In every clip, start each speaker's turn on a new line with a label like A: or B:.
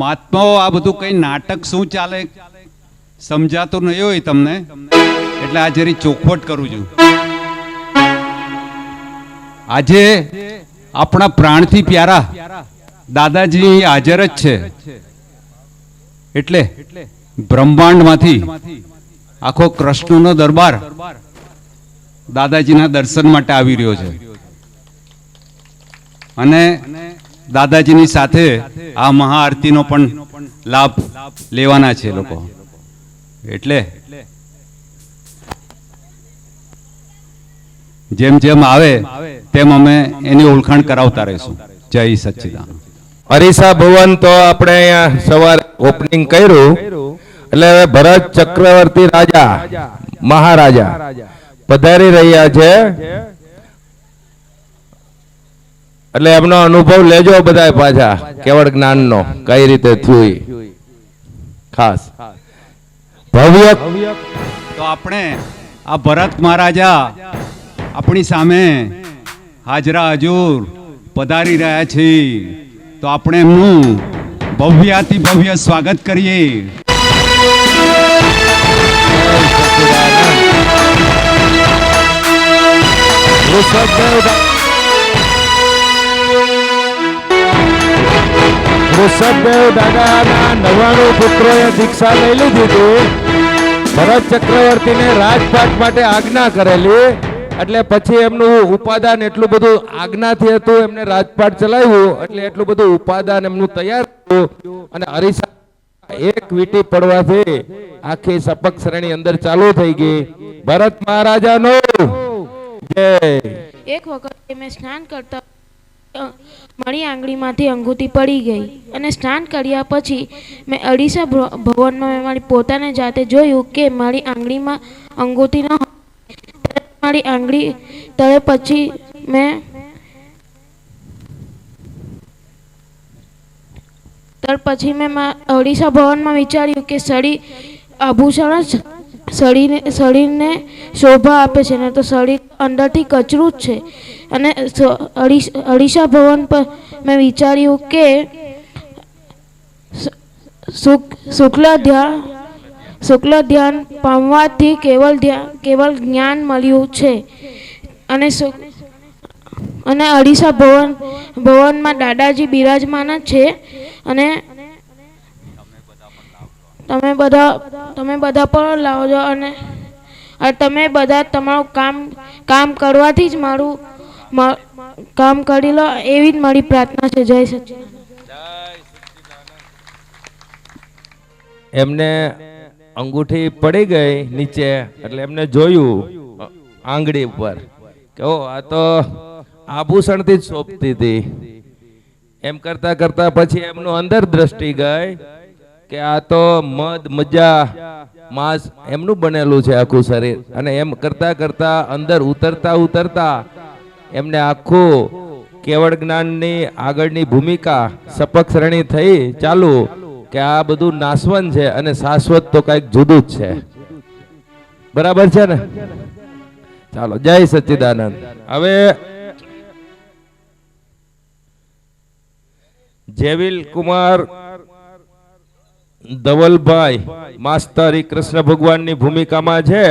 A: મહાત્માઓ આ બધું કઈ નાટક શું ચાલે સમજાતું નહીં હોય તમને, એટલે આ જરી ચોખવટ કરું છું. આજે આપણા પ્રાણથી પ્યારા દાદાજી હાજર જ છે, એટલે બ્રહ્માંડમાંથી આખો કૃષ્ણનો દરબાર દાદાજીના દર્શન માટે આવી રહ્યો છે. અને દાદાજીની સાથે આ મહાઆરતીનો પણ લાભ લેવાના છે લોકો. એટલે જેમ જેમ આવે તેમ અમે એની ઓળખાણ કરાવતા રહીશું. જય સચ્ચિદાનંદ.
B: અરીસા ભવન તો આપણે અહીંયા સવારે ઓપનિંગ કર્યું, એટલે હવે ભરત ચક્રવર્તી રાજા મહારાજા પધારી રહ્યા છે, એટલે એમનો અનુભવ લેજો બધા પાછા કેવળ જ્ઞાનનો કઈ રીતે થયું ખાસ ભવ્ય.
A: તો આપણે આ ભરત મહારાજા આપણી સામે હાજરા હજુર પધારી રહ્યા છે, તો આપણે એમનું ભવ્યાતિ ભવ્ય સ્વાગત કરીએ.
B: ઋષભદેવ દાદાના 99 પુત્રોએ દીક્ષા લઈ લીધી હતી. ભરત ચક્રવર્તીને રાજપાટ માટે આજ્ઞા કરેલી, એટલે પછી એમનું ઉપાદાન એટલું બધું આજ્ઞાથી હતું, એમને રાજપાટ ચલાવ્યું, એટલે એટલું બધું ઉપાદાન એમનું તૈયાર થયું. અને અરીસા એક વીંટી પડવાથી આખી સપક શ્રેણી અંદર ચાલુ થઈ ગઈ. ભરત મહારાજાનો જય.
C: એક વખત મેં સ્નાન કરતા મારી આંગળીમાંથી અંગૂઠી પડી ગઈ, અને સ્નાન કર્યા પછી મેં અડીસા ભવનમાં મેં મારી પોતાને જાતે જોયું કે મારી આંગળીમાં અંગૂઠી ન હતી. મારી આંગળી તળે પછી મેં અડીસા ભવનમાં વિચાર્યું કે સળી આભૂષણ જ શરીરને શોભા આપે છે, ને તો શરીર અંદરથી કચરું જ છે. અને અડીસા ભવન પર મેં વિચાર્યું કે શુક્લ ધ્યાન પામવાથી કેવલ જ્ઞાન મળ્યું છે. અને અડીસા ભવનમાં દાદાજી બિરાજમાન છે, અને તમે બધા પણ લાવજો, અને તમે બધા તમારું કામ કરવાથી જ મારું કામ કરી લો, એવી જ મારી પ્રાર્થના છે. જય સચ્ચિદાનંદ.
B: એમને અંગૂઠી પડી ગઈ નીચે, એટલે એમને જોયું આંગળી ઉપર કે ઓ આ તો આભૂષણથી જ શોભતી હતી. એમ કરતા કરતા પછી એમનું અંદર દ્રષ્ટિ ગઈ કે આ તો મદ મજા માંસ એમનું બનેલું છે આખું શરીર. અને એમ કરતા કરતા અંદર ઉતરતા એમને આખું કેવળ જ્ઞાનની આગળની ભૂમિકા સપક શ્રેણી થઈ ચાલુ કે આ બધું નાશવંત છે અને શાશ્વત તો કઈક જુદું જ છે. બરાબર છે ને? ચાલો, જય સચ્ચિદાનંદ. હવે જેવિલ કુમાર ધવલભાઈ માસ્તર ઈ કૃષ્ણ ભગવાનની ભૂમિકામાં છે.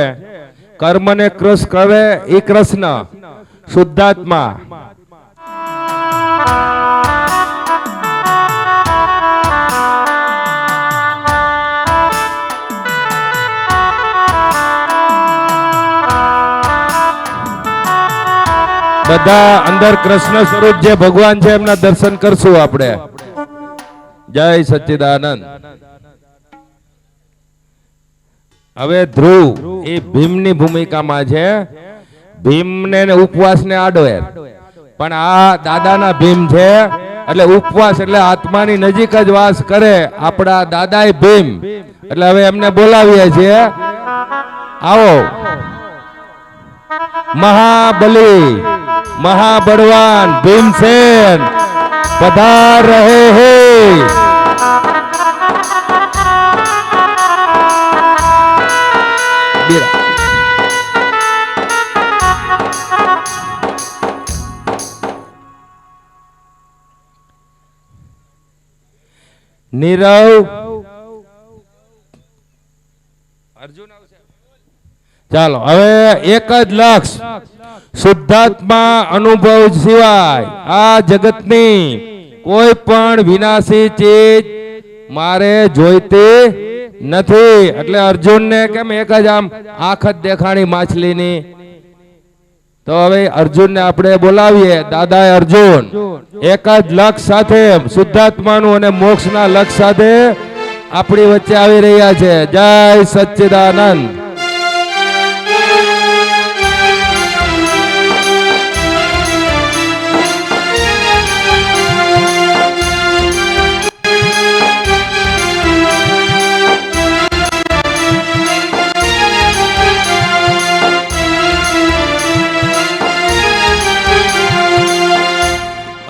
B: કર્મને કૃષ કરે ઈ કૃષ્ણ શુદ્ધાત્મા. બધા અંદર કૃષ્ણ સ્વરૂપ જે ભગવાન છે એમના દર્શન કરશું આપણે. જય સચ્ચિદાનંદ. હવે ધ્રુવ એ ભીમની ભૂમિકામાં છે. ભીમને ઉપવાસને આડવે, પણ આ દાદાના ભીમ છે, એટલે ઉપવાસ એટલે આત્માની નજીક જ વાસ કરે આપણા દાદાએ ભીમ. એટલે હવે એમને બોલાવીએ છીએ. આવો મહાબલી महाबलवान भीमसेन पधार रहे हैं. નીરવ, અર્જુન આવશે. ચાલો હવે એક જ લક્ષ, શુદ્ધાત્મા અનુભવ સિવાય આ જગતની કોઈ પણ વિનાશી ચીજ મારે જોઈતી નથી. એટલે અર્જુનને કેમ એક જ આમ આંખ જ દેખાણી માછલીની. તો હવે અર્જુનને આપણે બોલાવીએ. દાદા અર્જુન એક જ લક્ષ સાથે, શુદ્ધાત્માનું અને મોક્ષના લક્ષ સાથે આપણી વચ્ચે આવી રહ્યા છે. જય સચ્ચિદાનંદ.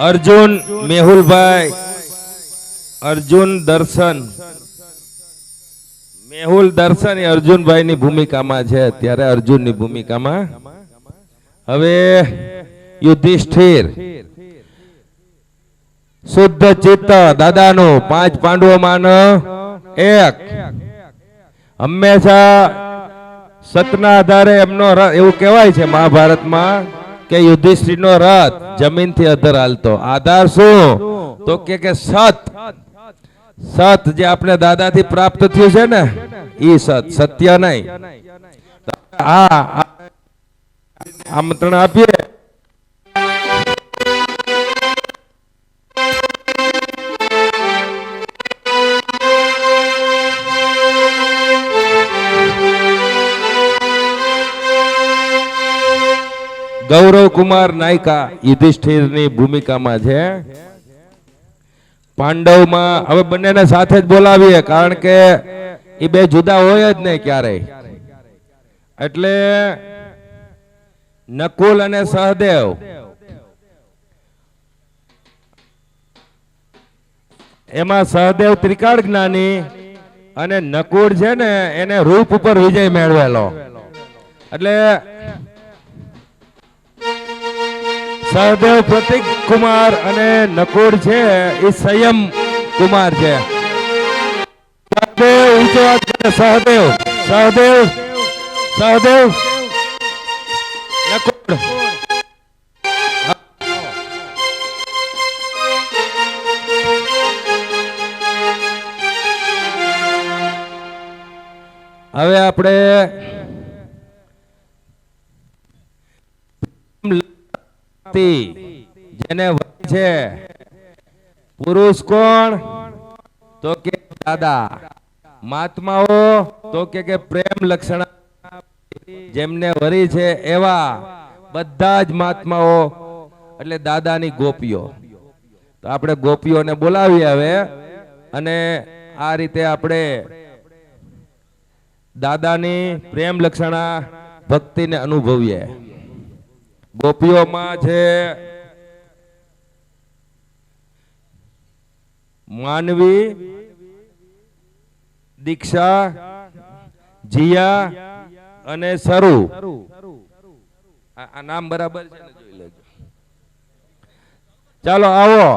B: અર્જુન મેહુલભાઈ, અર્જુન દર્શન, મેહુલ દર્શન એ અર્જુનભાઈની ભૂમિકામાં છે અત્યારે, અર્જુનની ભૂમિકામાં. હવે યુધિષ્ઠિર શુદ્ધ ચિત્ત દાદાનું, 5 પાંડવોમાંનો એક, હંમેશા સતના આધારે એમનો એવું કહેવાય છે મહાભારતમાં કે યુધિષ્ઠિરનો રથ જમીનથી અધર હાલતો. આધાર શું? તો કે સત, સત જે આપણે દાદાથી પ્રાપ્ત થયું છે ને ઈ સત, સત્ય નહીં. આમંત્રણ આપીએ. ગૌરવ કુમાર નાયકા યુધિષ્ઠિરની ભૂમિકામાં છે. પાંડવમાં હવે બંનેને સાથે જ બોલાવીએ, કારણ કે એ બે જુદા હોય જ નહીં ક્યારેય. એટલે નકુલ અને સહદેવ, એમાં સહદેવ ત્રિકાળ જ્ઞાની અને નકુળ છે ને એને રૂપ ઉપર વિજય મેળવેલો. એટલે સહદેવ પ્રતિક કુમાર અને નકુળ છે એ સંયમ કુમાર છે. સહદેવ, સહદેવ, સહદેવ, નકુળ. હવે આપણે જેને છે પુરુષ કોણ? તો કે દાદા. મહાત્માઓ તો કે પ્રેમ લક્ષણ જેમને વરી છે એવા બધા જ મહાત્માઓ, એટલે દાદાની ગોપીઓ. તો આપણે ગોપીઓને બોલાવીએ હવે, અને આ રીતે આપણે દાદાની પ્રેમ લક્ષણા ભક્તિને અનુભવીએ. ગોપીઓમાં છે માનવી, દીક્ષા, જીયા અને સરુ. આ નામ બરાબર છે ને? જોઈ લેજો. ચાલો આવો.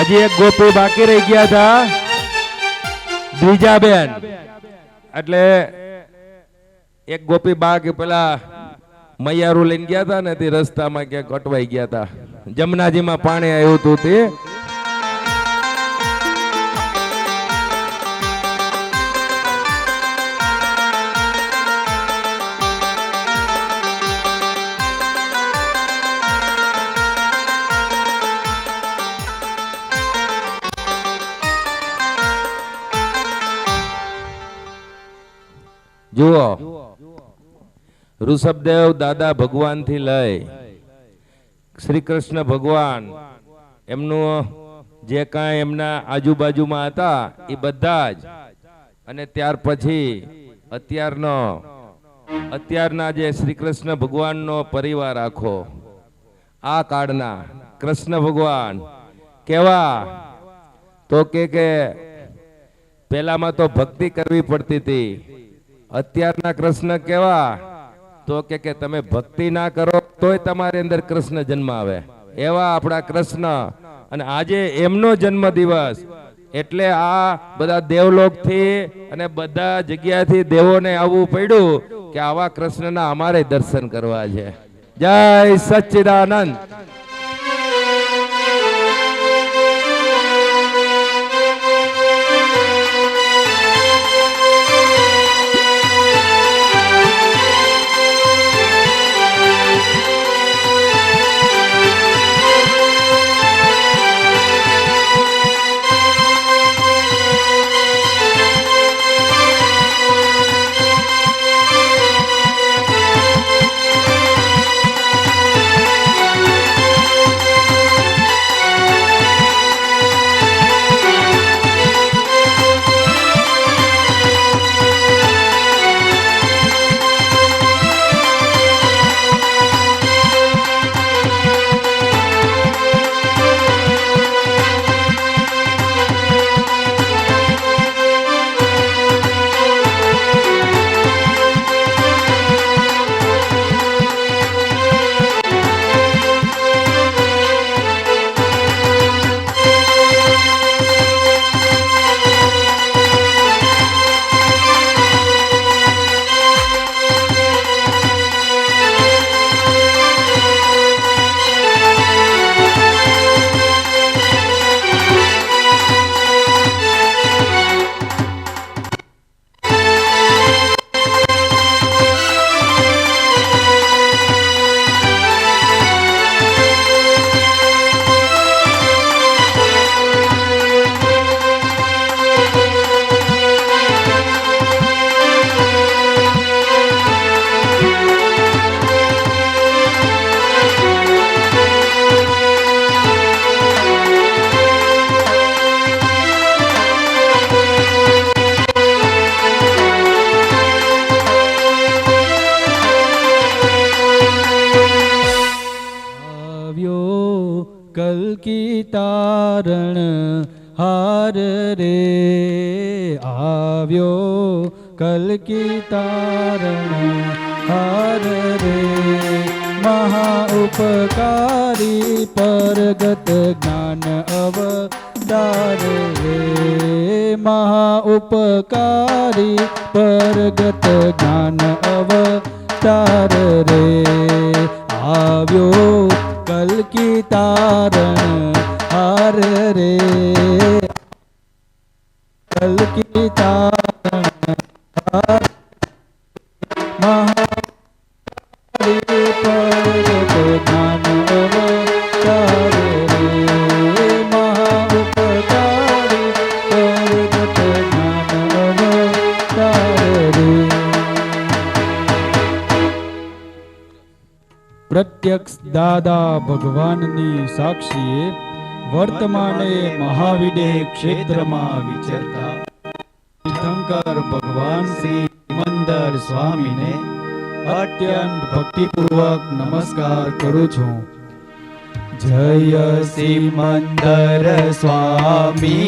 B: હજી એક ગોપી બાકી રહી ગયા હતા, દ્વિજાબેન. એટલે એક ગોપી બાકી પેલા મૈયારું લઈને ગયા હતા ને તે રસ્તામાં ક્યાંક અટવાઈ ગયા હતા. જમનાજીમાં પાણી આવ્યું હતું તે. જુઓ ઋષભદેવ દાદા ભગવાનથી લઈ શ્રી કૃષ્ણ ભગવાન એમનું જે કાંઈ એમના આજુબાજુમાં હતા એ બધા જ, અને ત્યાર પછી અત્યારના જે શ્રી કૃષ્ણ ભગવાનનો પરિવાર આખો, આ કાળના કૃષ્ણ ભગવાન કેવા તો કે પહેલામાં તો ભક્તિ કરવી પડતી હતી, અત્યારના કૃષ્ણ કેવા તો કે તમે ભક્તિ ના કરો તોય તમારી અંદર કૃષ્ણ જન્મ આવે, એવા આપણા કૃષ્ણ. અને આજે એમનો જન્મ દિવસ એટલે આ બધા દેવલોકથી અને બધા જગ્યાથી દેવોને આવવું પડ્યું કે આવા કૃષ્ણના અમારે દર્શન કરવા છે. જય સચ્ચિદાનંદ.
D: कल की तारण हार रे आव्यो कल की तारण हार रे महा उपकारी परगत ज्ञान अवतार रे महा उपकारी परगत ज्ञान अवतार रे आव्यो कल की तारण हार रे कल की तारण हार महारी परगत ज्ञान अवतार रे महा उपकारी परगत ज्ञान अवतार रे प्रत्यक्ष दादा भगवाननी साक्षीए वर्तमाने महाविडे क्षेत्र में विचरता तीर्थंकर भगवान श्री सिमंदर स्वामी ने अत्यंत भक्तिपूर्वक नमस्कार करू छूं। जय सिमंदर स्वामी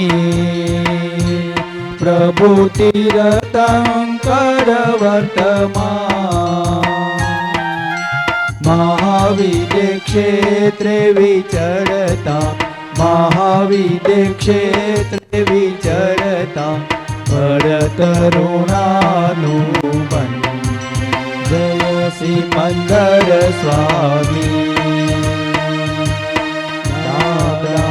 D: प्रभु तीर्थंकर वर्तमान महाविदे क्षेत्रे विचरता महाविदे क्षेत्रे विचरता परतरुणानुबन जय सिमंदर स्वामी दादा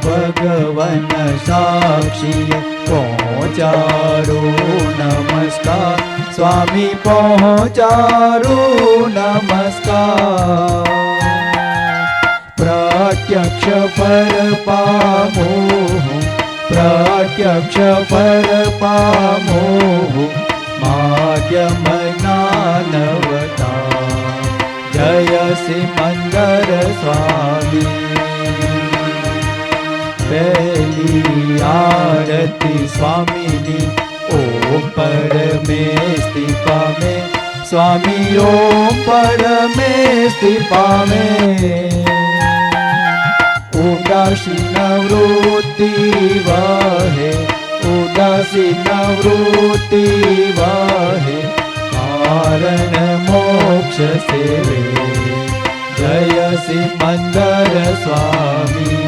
D: भगवन साक्षी पहुँचारो नमस्कार स्वामी पहुँचारो नमस्कार प्रत्यक्ष पर पामो प्रत्यक्ष पर पामो माध्यम ज्ञानवता જય સિમંદર સ્વામી. પહેલી આરતી સ્વામીની ઓમ પરમેષ્ટિ પામે, સ્વામી ઓમ પરમેષ્ટિ પામે. ઉદાસીન વૃત્તિ વહે, ઉદાસીન વૃત્તિ વહે, કારણ મોક્ષ સેવે. જય સિમંદર સ્વામી.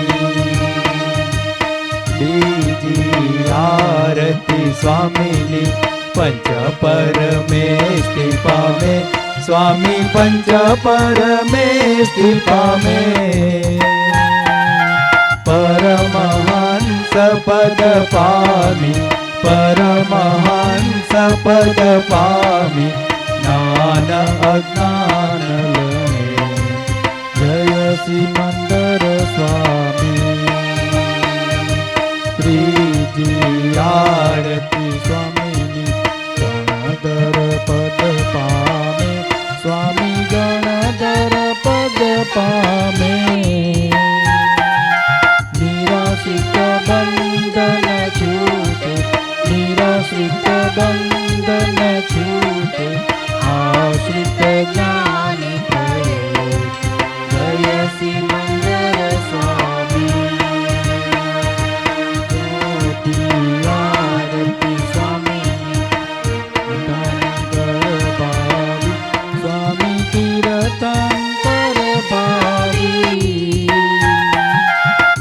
D: બીજી આરતી સ્વામીની પંચ પરમેષ્ટિ પામે, સ્વામી પંચ પરમેષ્ટિ પામે. પરમહંસ પદ પામી, પરમહંસ પદ પામી, જ્ઞાન અજ્ઞાન લહે. જય સિમંદર સ્વામી. ત્રીજી આરતી સ્વામીની ગણધર પદ પામે, સ્વામી ગણધર પદ પામે. નિરાશ્રિત બંધન છૂટે, નિરાશ્રિત બંધન છૂટે, આશ્રિત જ્ઞાની થયે. જય સિમંદર સ્વામી. આરતી સ્વામીની તીર્થંકર ભાવી, સ્વામી તીર્થંકર ભાવી.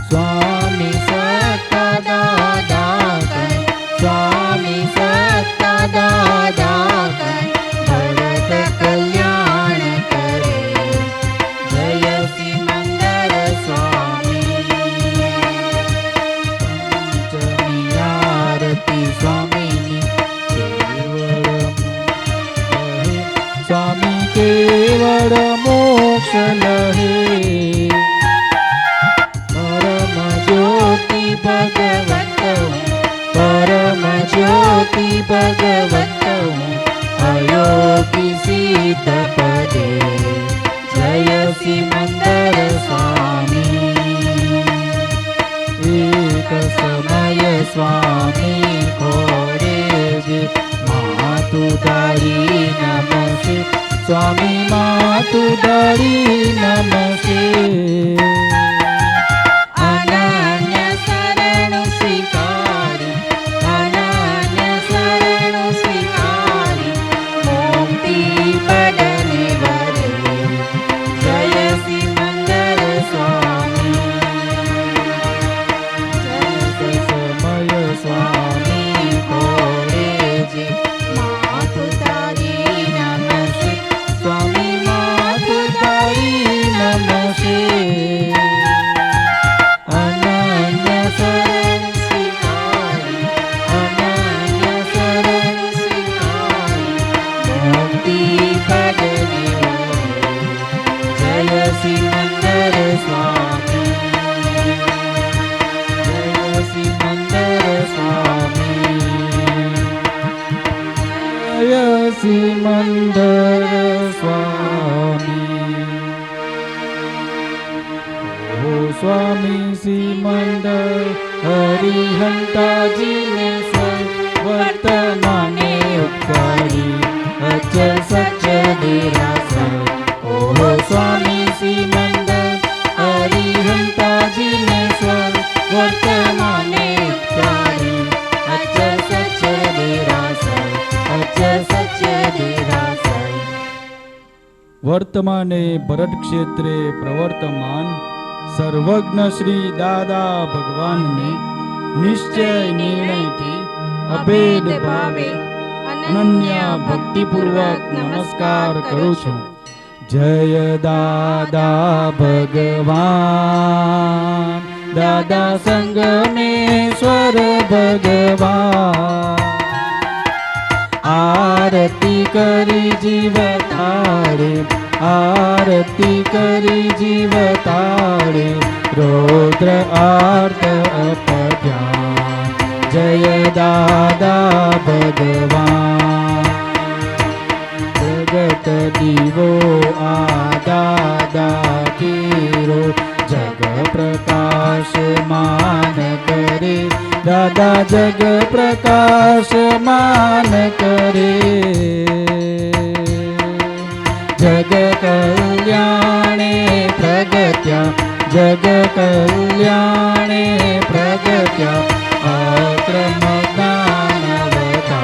D: સ્વામી સત્તા દાદા કર, સ્વામી સત્તા દાદા કર, ભરત કલ્યાણ કરે. જય સિમંદર સ્વામી. પંચમી આરતી સ્વામીની કેવળ લહે, સ્વામી કેવળ મોક્ષ લહે. પરમ જ્યોતિ ભગવંત હું, પરમ જ્યોતિ ભગવંત હું, અયોગી સિદ્ધ પદે. જય સિમંદર સ્વામી. એક સમય સ્વામી ખોરે જે માતું તારી નમશે, સ્વામી માતું તારી નમશે. અનન્ય શરણ સ્વીકારી, અનન્ય શરણ સ્વીકારી, મુક્તિ પડને વરે. જય સિમંદર સ્વામી. જય સમય સ્વામી ખોરે જે માતું તારી નમશે, સ્વામી માતું તારી નમશે. અનન્ય શરણ સ્વીકારી, અનન્ય શરણ સ્વીકારી, મુક્તિ પડને વરે. જય સિમંદર સ્વામી. જય સિમંદર સ્વામી. જય સિમંદર સ્વામી. ઓ સ્વામી સિમંદર હરિહંતાજીને વર્તમાને ઉપકારી, અચલ સચલ નિરાસર. ઓ સ્વામી સિમંદર હરિહંતાજીને વર્તમાને ઉપકારી, અચલ સચલ નિરાસર, અચલ સચલ નિરાસર.
E: વર્તમાને ભરત ક્ષેત્રે પ્રવર્તમાન સર્વજ્ઞ શ્રી દાદા ભગવાનને નિશ્ચય નિર્ણયથી અભેદ ભાવે અનન્ય ભક્તિપૂર્વક નમસ્કાર કરું છું. જય દાદા ભગવાન, દાદા સંગમેશ્વર ભગવાન. આરતી કરી જીવ તારે, આરતી કરી જીવ તારે, રૌદ્ર આર્ત અપધ્યાન. જય દાદા ભગવાન. જગત દીવો આ દાદા કેરો જગ પ્રકાશ માન કરે દાદા જગ પ્રકાશ માન કરે જગ કલ્યાણે પ્રગત્યા જગ કલ્યાણે પ્રગત્યા અક્રમ જ્ઞાનવતા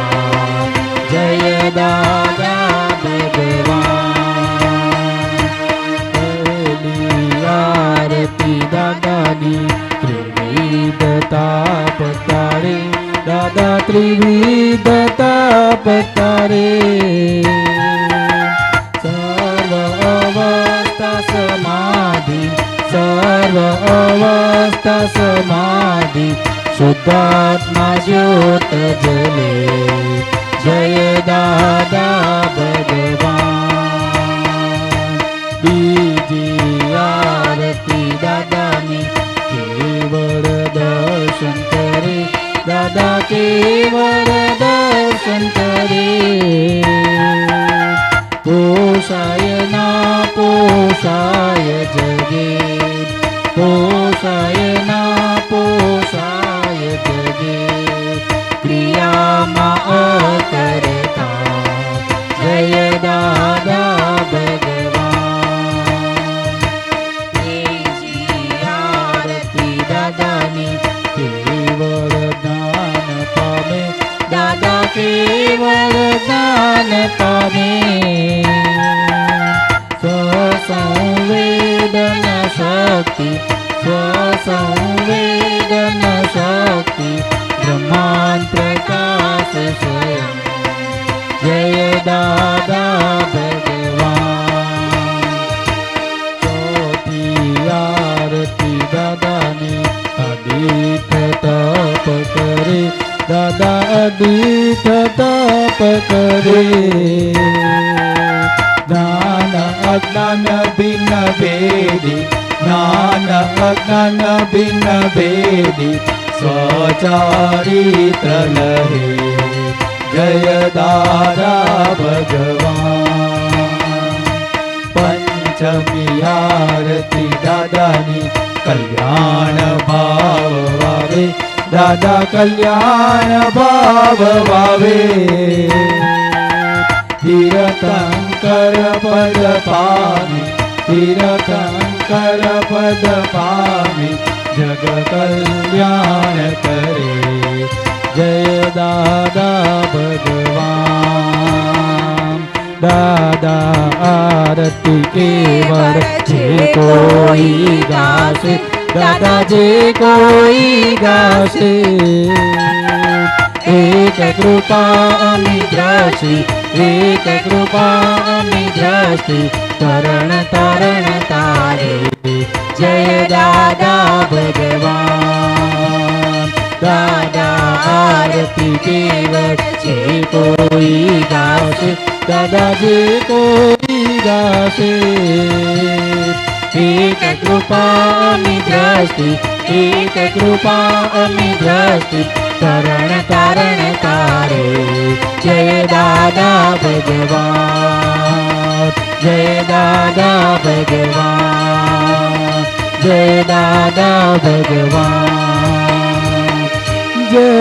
E: જય દાદા ભગવાન પહેલી આરતી દાદાની ત્રિવિધ તાપ તારે દાદા ત્રિવિધ તાપ તારે સર્વ અવસ્થા સમાધિ સર્વ અવસ્થા સમાધિ શુદ્ધાત્મા જ્યોત જલે જય દાદા ભગવાન બીજી આરતી દાદાની કેવળ દર્શન કરે દાદા કેવળ દર્શન કરે પોષાય ના પોષાય જગે પોષાય ના પોષાય જગે ક્રિયામાં અકર્તા જય દાદા ભગવાન ત્રીજી આરતી દાદાની કેવળ જ્ઞાન પામે દાદા કેવળ જ્ઞાન પામે સ્વસંવેદન શક્તિ સ્વસંવેદન શક્તિ બ્રહ્માંડ પ્રકાશ સ્વયં જય દાદા ભગવાન ચોથી આરતી દાદાની અદિત તપ કરે દાદા અદિત તપ કરે જ્ઞાન અજ્ઞાન ભિન્ન ભેદી જ્ઞાન અજ્ઞાન ભિન્ન ભેદી સ્વચારિત્ર લહે જય દાદા ભગવાન પંચમી આરતી દાદાની કલ્યાણ ભાવ વાવે દાદા કલ્યાણ ભાવ વાવે તીર્થંકર પદ પામી તીર્થંકર પદ પામી જગ કલ્યાણ કરે જય દાદા ભગવાન દાદા આરતી કેવર જે કોઈ ગાશે દાદા જે કોઈ ગાશે એક કૃપા અમી દ્રષ્ટિ એક કૃપા અમી દ્રષ્ટિ તરણ તરણ તારે જય દાદા ભગવાન દાદા આરતી કેવળ જે કોઈ ગાશે દાદા જે કોઈ ગાશે એક કૃપા અમી દ્રષ્ટિ એક કૃપા અમી દ્રષ્ટિ તરણ તારણ તારે જય દાદા ભગવાન જય દાદા ભગવાન જય દાદા ભગવાન જય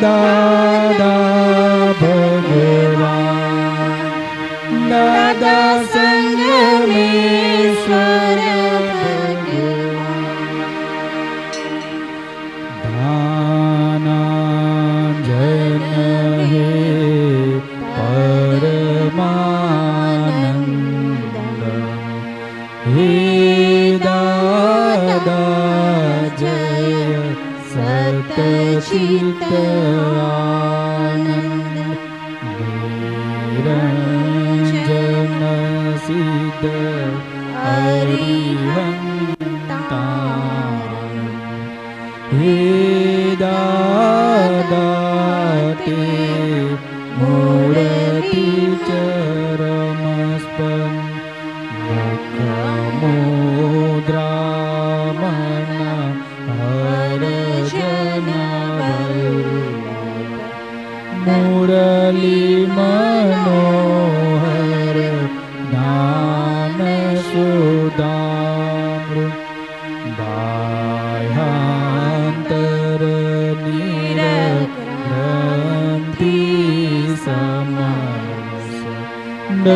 E: દાદા ભગવાન દાદા સંગમેશ્વર ચિત્ત આનંદ નિરંજન સિદ્ધ હરિહંતારણ હે દાદા તે મૂર્તિ ચરમસ્પન મુખ મુદ્રામણ હરજન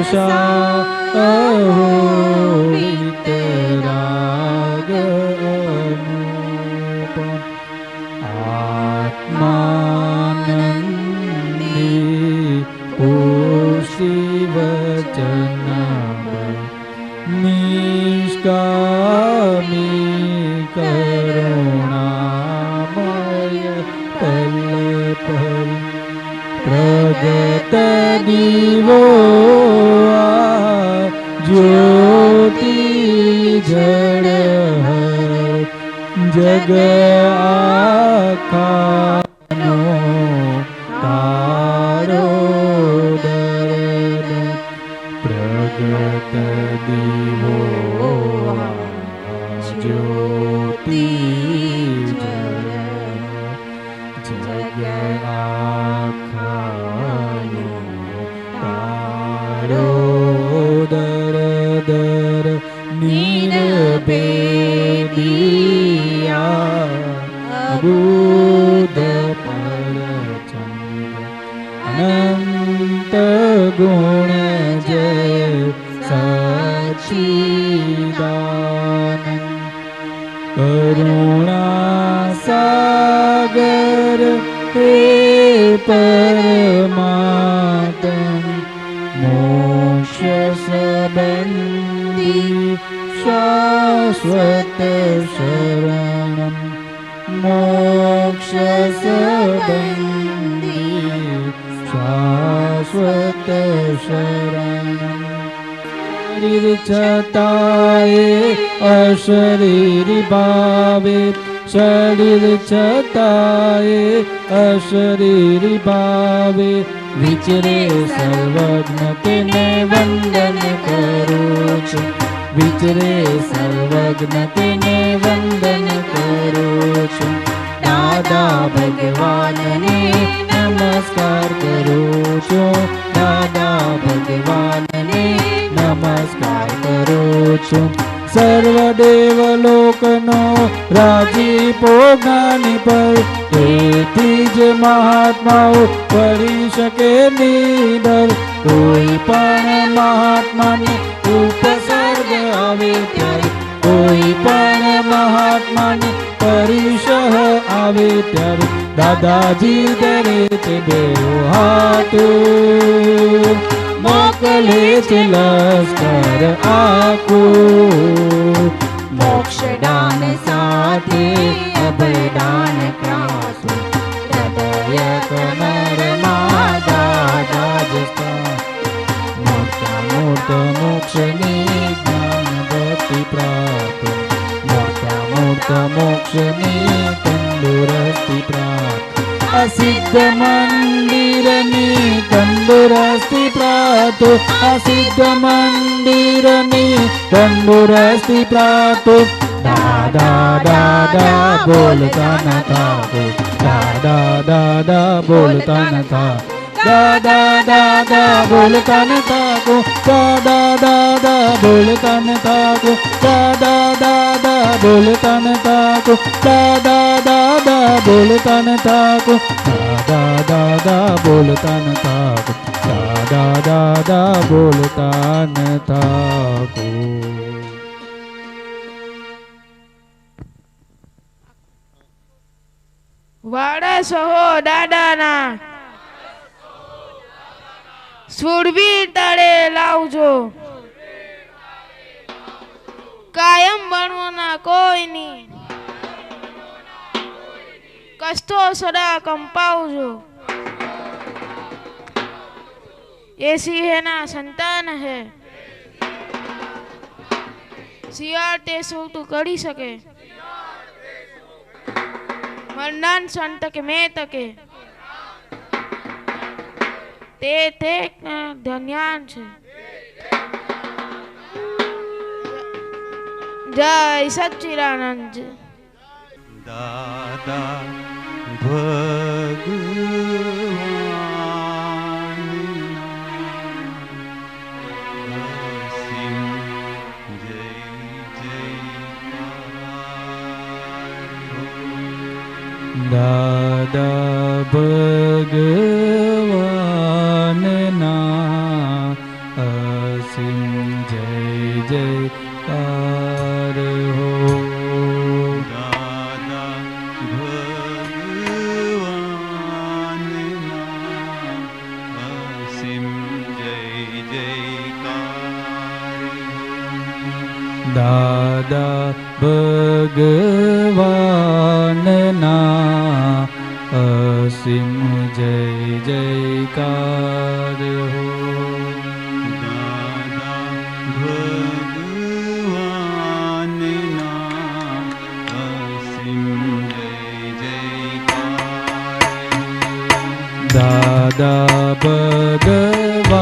E: દશા અહો વિતરાગ અનુપમ આત્માનંદી પુષી વચના નિષ્કામી કરુણામય પલ પલ પ્રગટ દીવો આ જ્યોતિ જળ જગ આખાનો તારો દર્દ પ્રગટ દીવો આ જ્યોતિ જળ જગ આખાનો તારો દર નિર્ભેદિયા બુદ્ધ પરચંદ અનંત ગુણ જય સચ્ચિદાનંદ કરુણા સાગર હે પરમાત્મ મોક્ષ સંબંધી શાશ્વત શરણમ મોક્ષ સંબંધી શાશ્વત શરણમ શરીર છતાંય અશરીર ભાવે શરીર છતાંય અશરીર ભાવે વિચરે સર્વજ્ઞ તેને વંદન કરું છું વિચરે સર્વજ્ઞ તેને વંદન કરું છું દાદા ભગવાનને નમસ્કાર કરું છું દાદા ભગવાનને નમસ્કાર કરું છું સર્વદેવ લોકનો રાજીપો જ્ઞાની પર તેથી જ મહાત્માઓ કરી શકે નિડર કોઈ પણ મહાત્માને ઉપસર્ગ આવે ત્યારે કોઈ પણ મહાત્માને પરિસહ આવે ત્યારે દાદાજી ડરે છે બેઉ હાથો મોકલે છે લશ્કર આખું મોક્ષદાન સાથે અભયદાન ક્રાસો હૃદય કમરમાં દાદા જસ્તા મોટા મોટા મોક્ષની જ્ઞાન ભક્તિ પ્રાપ્ત મોટા મોટા મોક્ષની તંદુરસ્તી પ્રાપ્ત અસિદ્ધ મંદિરની તંદુરસ્તી પ્રાપ્ત અસિદ્ધ મંદિરની તંદુરસ્તી પ્રાપ્ત દાદા દાદા બોલતા ન થાકો દાદા દાદા બોલતા ન થાકો દાદા દાદા બોલતા ન થાકો દાદા દાદા બોલતા ન થાકો દાદા દાદા બોલતા ન થાકો દાદા દાદા બોલતા ન થાકો દાદા દાદા બોલતા ન થાકો દાદા દાદા બોલતા ન થાકો
C: વાડા સહો દાદાના સુરવીર તાળે લાવજો કાયમ બનવાના કોઈની કષ્ટો સદા કંપાવજો એ સિંહના સંતાન હે શિયાળ તે શું કરી શકે મરનાન સંત કે મેં તકે તે ધન્યાન છે જય સચ્ચિદાનંદ
A: દાદા ભગવાન જય
E: દાદા ભગવાનના અસીમ જય જયકાર હો.
A: દાદા ભગવાનના અસીમ જય જયકાર.
E: દાદા ભગવાનના અસીમ જય જયકાર હો.
A: દાદા ભગવાનના અસીમ જય જયકાર.
E: દાદા ભગવાનના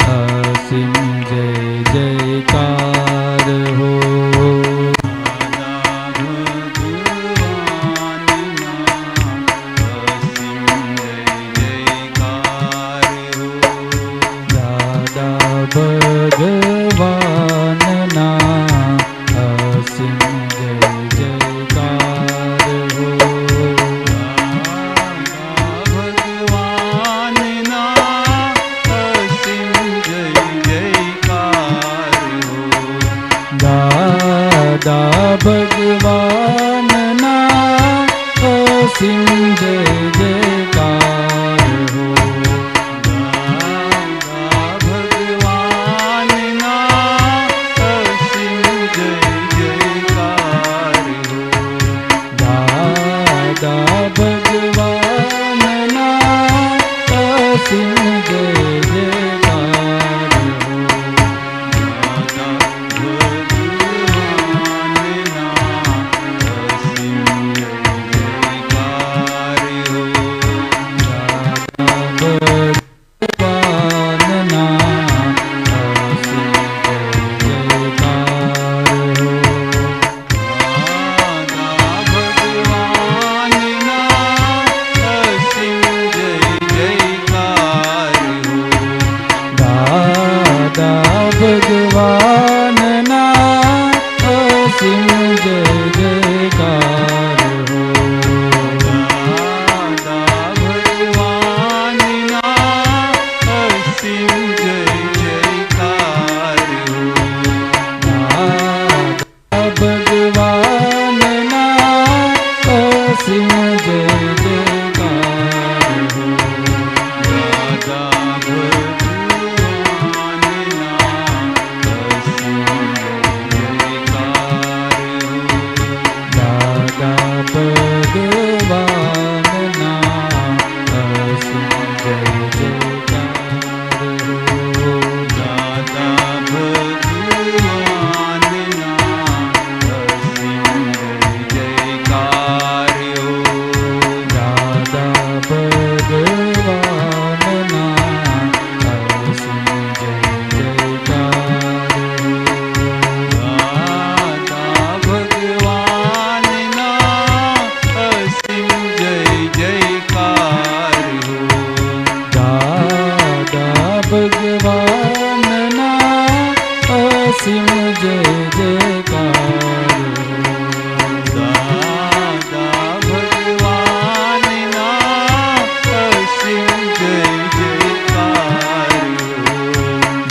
E: અસીમ જય જયકાર હો. દાદા ભગવાનના અસીમ જય જયકાર હો. દાદા ભગવાનના અસીમ જય જયકાર હો. દાદા ભગવાનના અસીમ જય જયકાર હો. દાદા ભગવાનના અસીમ જય જયકાર હો. દાદા ભગવાનના અસીમ જય જયકાર હો. દાદા ભગવાનના અસીમ જય જયકાર હો. દાદા ભગવાનના અસીમ જય જયકાર હો. દાદા ભગવાનના અસીમ જય જયકાર હો. દાદા ભગવાનના અસીમ જય જયકાર હો.
A: દાદા ભગવાનના અસીમ જય જયકાર હો.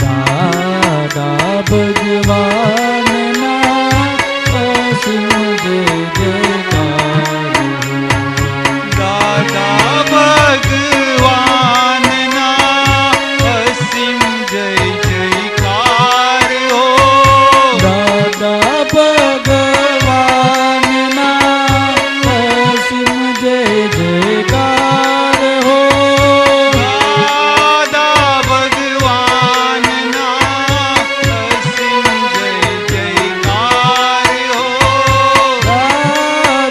E: દાદા ભગવાનના અસીમ જય જયકાર હો.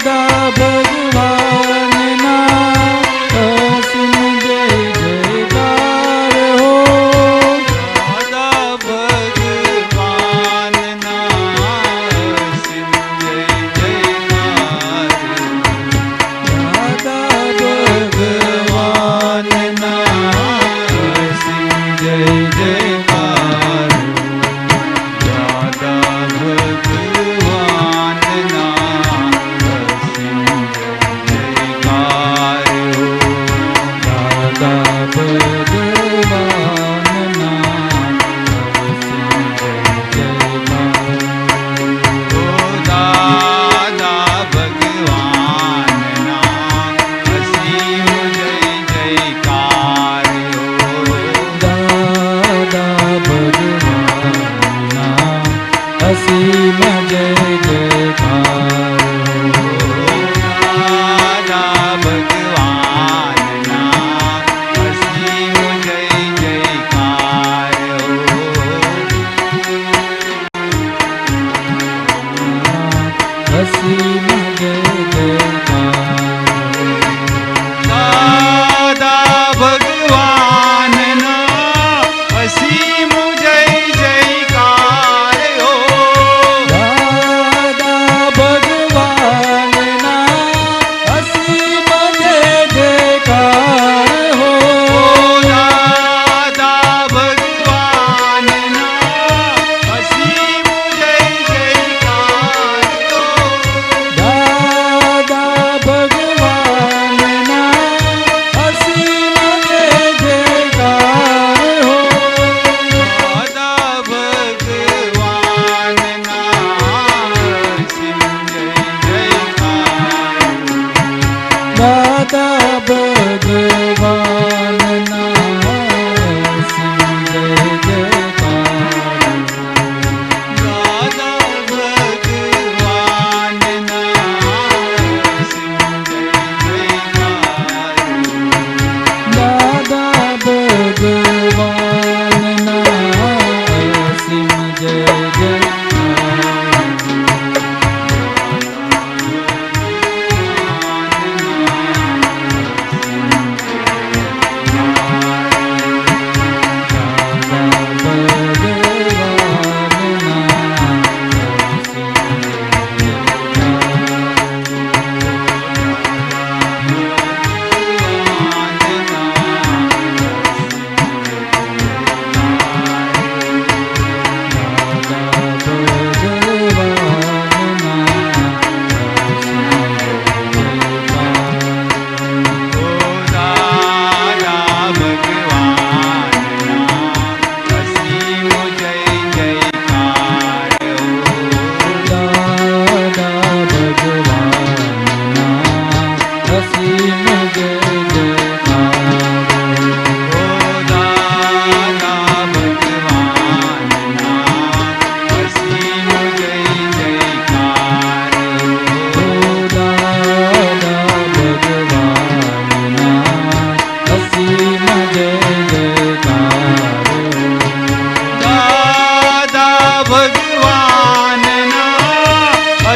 A: દાદા ભગવાનના અસીમ જય જયકાર હો.
E: દાદા ભગવાનના અસીમ જય જયકાર હો.
A: દાદા ભગવાનના અસીમ જય જયકાર
E: દાદા ભગવાનના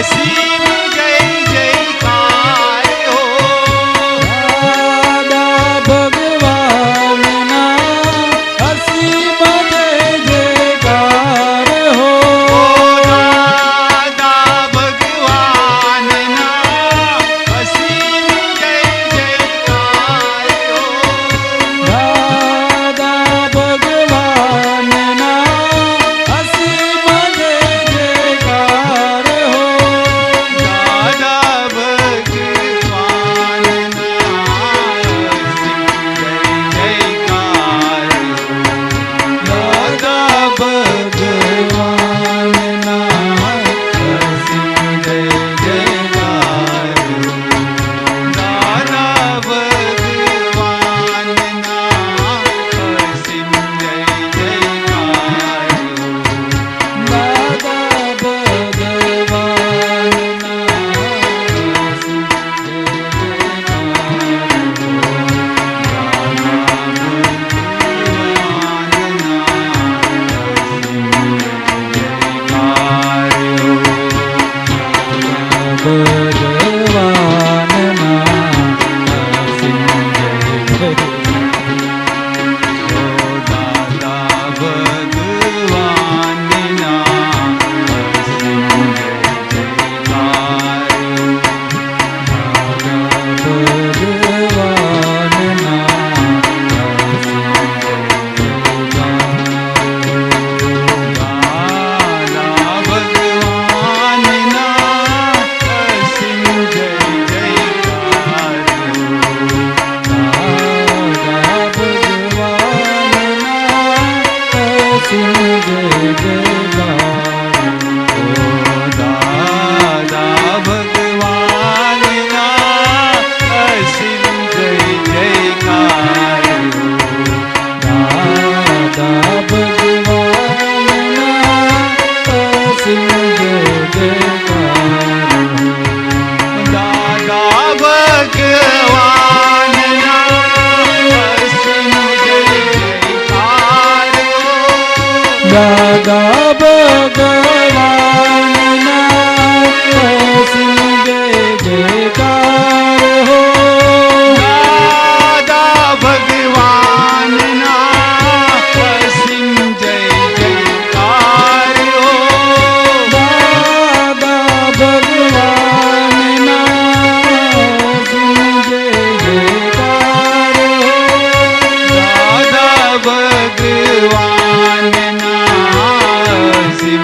A: અસીમ જય જયકાર હો
E: દાદા ભગવાનના અસીમ જય જયકાર હો
A: દાદા ભગવાનના અસીમ જય જયકાર હો
E: દાદા ભગવાનના અસીમ જય જયકાર હો
A: દાદા ભગવાનના અસીમ જય જયકાર દાદા ભગવાનના અસીમ જય જયકાર
E: દાદા દાદા ભગવાનના અસીમ જય જયકાર હો
A: દાદા ભગવાનના અસીમ જય જયકાર હો
E: દાદા ભગવાનના અસીમ જય જયકાર હો
A: દાદા ભગવાનના અસીમ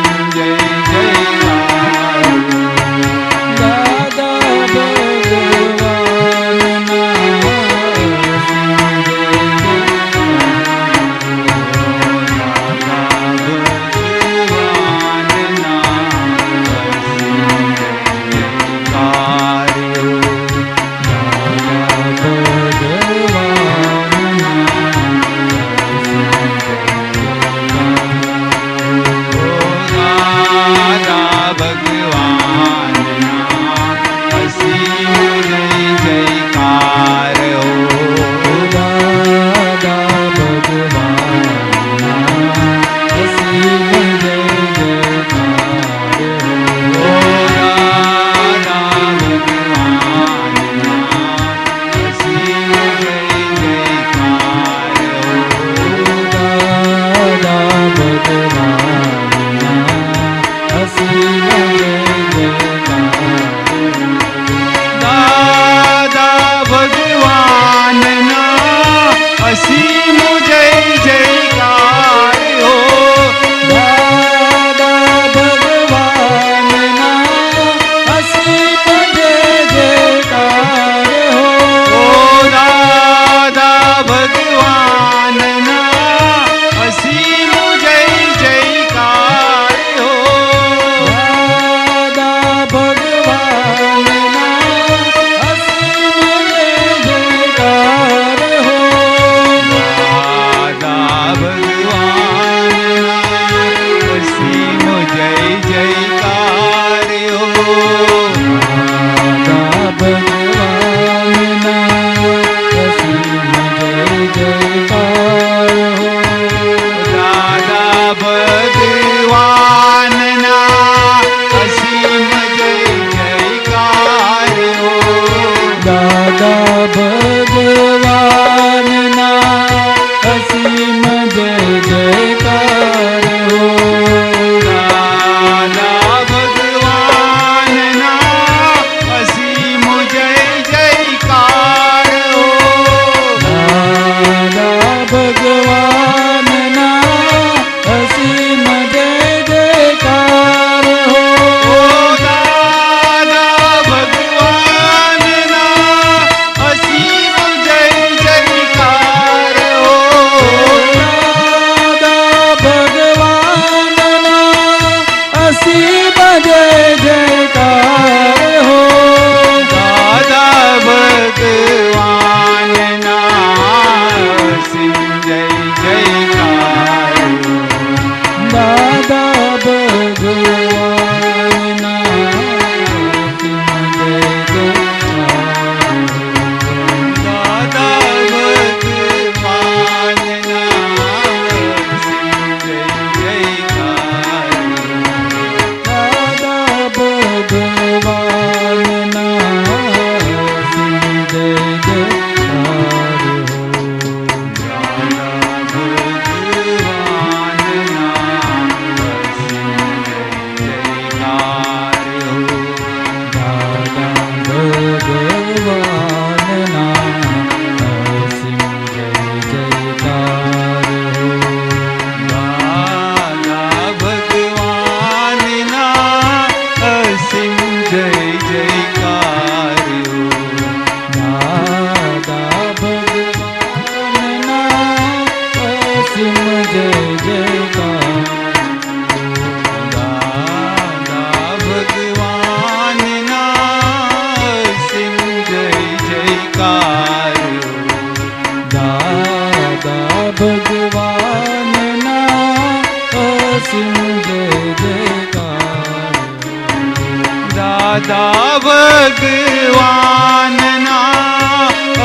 A: ભગવાનના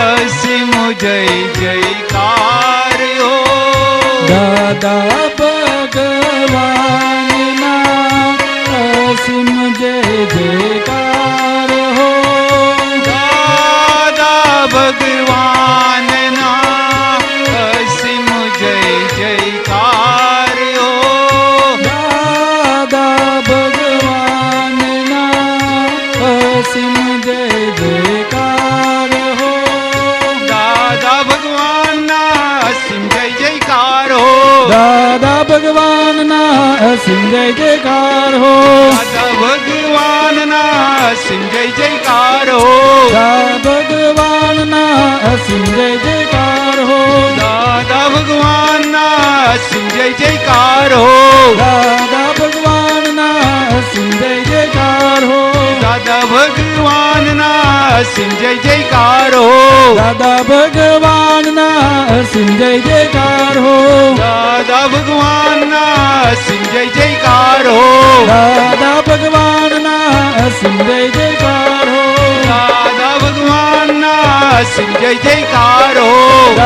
A: અસીમ જય જયકાર હો.
E: દાદા ભગવાનના અસીમ જય જયકાર હો.
A: દાદા ભગવાનના અસીમ જય જયકાર હો.
E: દાદા ભગવાનના અસીમ જય જયકાર હો.
A: દાદા ભગવાનના અસીમ જય જયકાર હો.
E: દાદા ભગવાનના અસીમ જય જયકાર હો.
A: દાદા ભગવાનના અસીમ જય જયકાર હો.
E: દાદા ભગવાનના અસીમ જય જયકાર હો.
A: દાદા ભગવાનના અસીમ જય જયકાર હો.
E: દાદા ભગવાનના અસીમ જય જયકાર હો.
A: દાદા ભગવાનના અસીમ જય જયકાર હો.
E: દાદા ભગવાનના અસીમ જય જયકાર હો.
A: દાદા ભગવાનના અસીમ જય જયકાર હો.
E: દાદા ભગવાનના અસીમ જય જયકાર હો.
A: દાદા ભગવાનના અસીમ જય જયકાર હો.
E: દાદા ભગવાનના અસીમ જય જયકાર હો.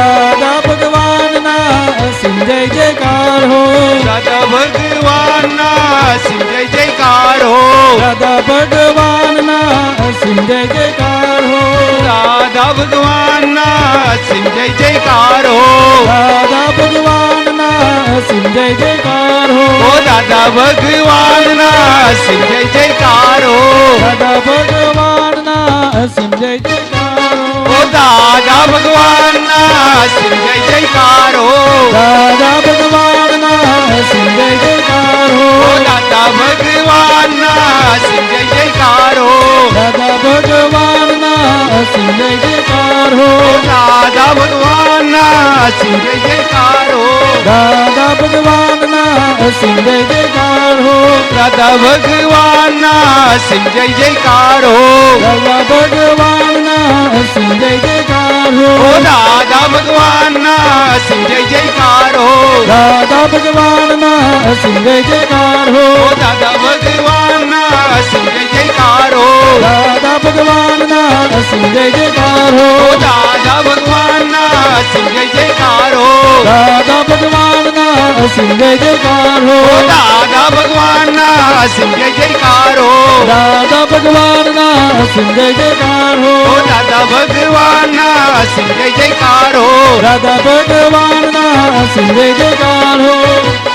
A: દાદા ભગવાનના અસીમ જય જયકાર હો.
E: દાદા ભગવાનના અસીમ જય જયકાર હો.
A: દાદા ભગવાનના અસીમ જય જયકાર હો.
E: દાદા ભગવાનના અસીમ જય જયકાર હો.
A: ઓ દાદા ભગવાનના અસીમ જય જયકાર હો.
E: દાદા ભગવાનના અસીમ જય જયકાર હો.
A: ઓ દાદા ભગવાનના અસીમ જય જયકાર હો.
E: દાદા ભગવાનના અસીમ જય જયકાર હો.
A: ઓ દાદા ભગવાનના અસીમ જય જયકાર હો.
E: દાદા ભગવાનના અસીમ જય જયકાર હો.
A: દાદા ભગવાનના અસીમ જય જયકાર હો.
E: દાદા ભગવાનના અસીમ જય જયકાર હો.
A: દાદા ભગવાનના અસીમ જય જયકાર હો.
E: દાદા ભગવાનના અસીમ જય જયકાર હો.
A: ઓ દાદા ભગવાનના અસીમ જય જયકાર હો.
E: દાદા ભગવાનના અસીમ જય જયકાર હો.
A: ઓ દાદા ભગવાનના અસીમ જય જયકાર હો.
E: દાદા ભગવાનના અસીમ જય જયકાર હો.
A: ઓ દાદા ભગવાનના અસીમ જય જયકાર હો.
E: દાદા ભગવાનના અસીમ જય જયકાર હો.
A: ઓ દાદા ભગવાનના અસીમ જય જયકાર હો.
E: દાદા ભગવાનના અસીમ જય જયકાર હો.
A: ઓ દાદા ભગવાનના અસીમ જય જયકાર હો.
E: દાદા ભગવાનના અસીમ જય જયકાર હો.
A: ભગવાનના અસીમ જય જયકાર હો.
E: દાદા ભગવાનના અસીમ જય જયકાર હો.
A: ઓ દાદા ભગવાનના અસીમ જય જયકાર હો.
E: દાદા ભગવાનના અસીમ જય જયકાર હો.
A: ઓ દાદા ભગવાનના અસીમ જય જયકાર હો.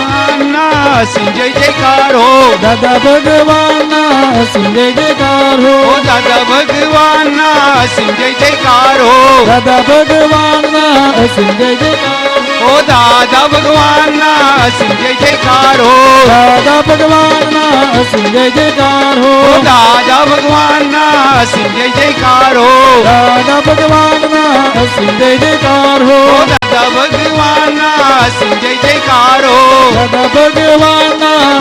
E: દાદા ભગવાનના અસીમ જય જયકાર હો.
A: ઓ દાદા ભગવાનના અસીમ જય જયકાર હો.
E: દાદા ભગવાનના અસીમ જય જયકાર હો.
A: ઓ દાદા ભગવાનના અસીમ જય જયકાર હો.
E: દાદા ભગવાનના અસીમ જય જયકાર હો.
A: ઓ દાદા ભગવાનના અસીમ જય જયકાર હો.
E: દાદા ભગવાનના અસીમ જય જયકાર હો.
A: ઓ દાદા ભગવાનના અસીમ જય જયકાર હો.
E: દાદા ભગવાનના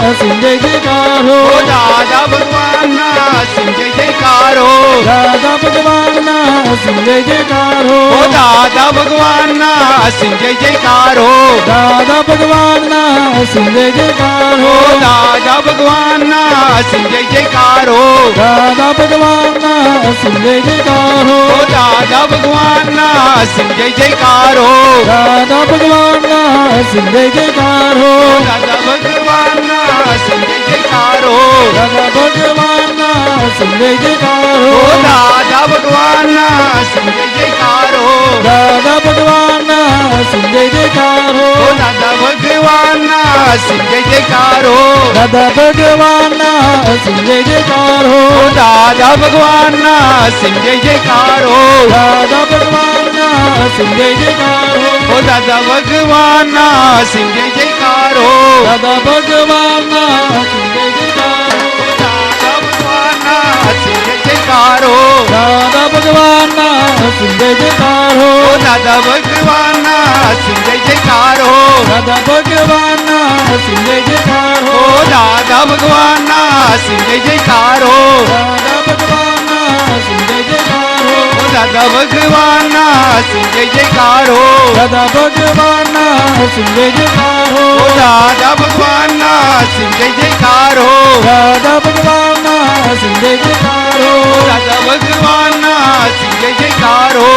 E: અસીમ જય જયકાર હો.
A: ઓ દાદા ભગવાનના અસીમ જય જયકાર હો.
E: દાદા ભગવાનના અસીમ જય જયકાર હો.
A: ઓ દાદા ભગવાનના અસીમ જય જયકાર હો.
E: દાદા ભગવાનના અસીમ જય જયકાર હો.
A: દાદા ભગવાનના અસીમ જય જયકાર હો.
E: દાદા ભગવાનના અસીમ જય જયકાર હો.
A: ઓ દાદા ભગવાનના અસીમ જય જયકાર હો.
E: દાદા ભગવાનના અસીમ જય જયકાર હો.
A: ઓ દાદા ભગવાનના અસીમ જય જયકાર હો.
E: દાદા ભગવાનના અસીમ જય જયકાર હો.
A: ઓ દાદા ભગવાનના અસીમ જય જયકાર હો.
E: દાદા ભગવાનના અસીમ જય જયકાર હો.
A: ઓ દાદા ભગવાનના અસીમ જય જયકાર હો.
E: દાદા ભગવાનના અસીમ જય જયકાર હો.
A: દાદા ભગવાનના અસીમ જય જયકાર હો.
E: દાદા ભગવાનના અસીમ જય જયકાર હો.
A: ઓ દાદા ભગવાનના અસીમ જય જયકાર હો.
E: દાદા ભગવાનના અસીમ જય જયકાર હો.
A: ઓ દાદા ભગવાનના અસીમ જય જયકાર હો.
E: દાદા ભગવાનના અસીમ જય જયકાર હો.
A: ઓ દાદા ભગવાનના અસીમ જય જયકાર હો.
E: દાદા ભગવાનના અસીમ જય જયકાર હો.
A: ઓ દાદા ભગવાનના સિંહ જય જયકાર હો
E: દાદા ભગવાનના સિંહ જય જયકાર હો
A: દાદા ભગવાનના સિંહ જય જયકાર હો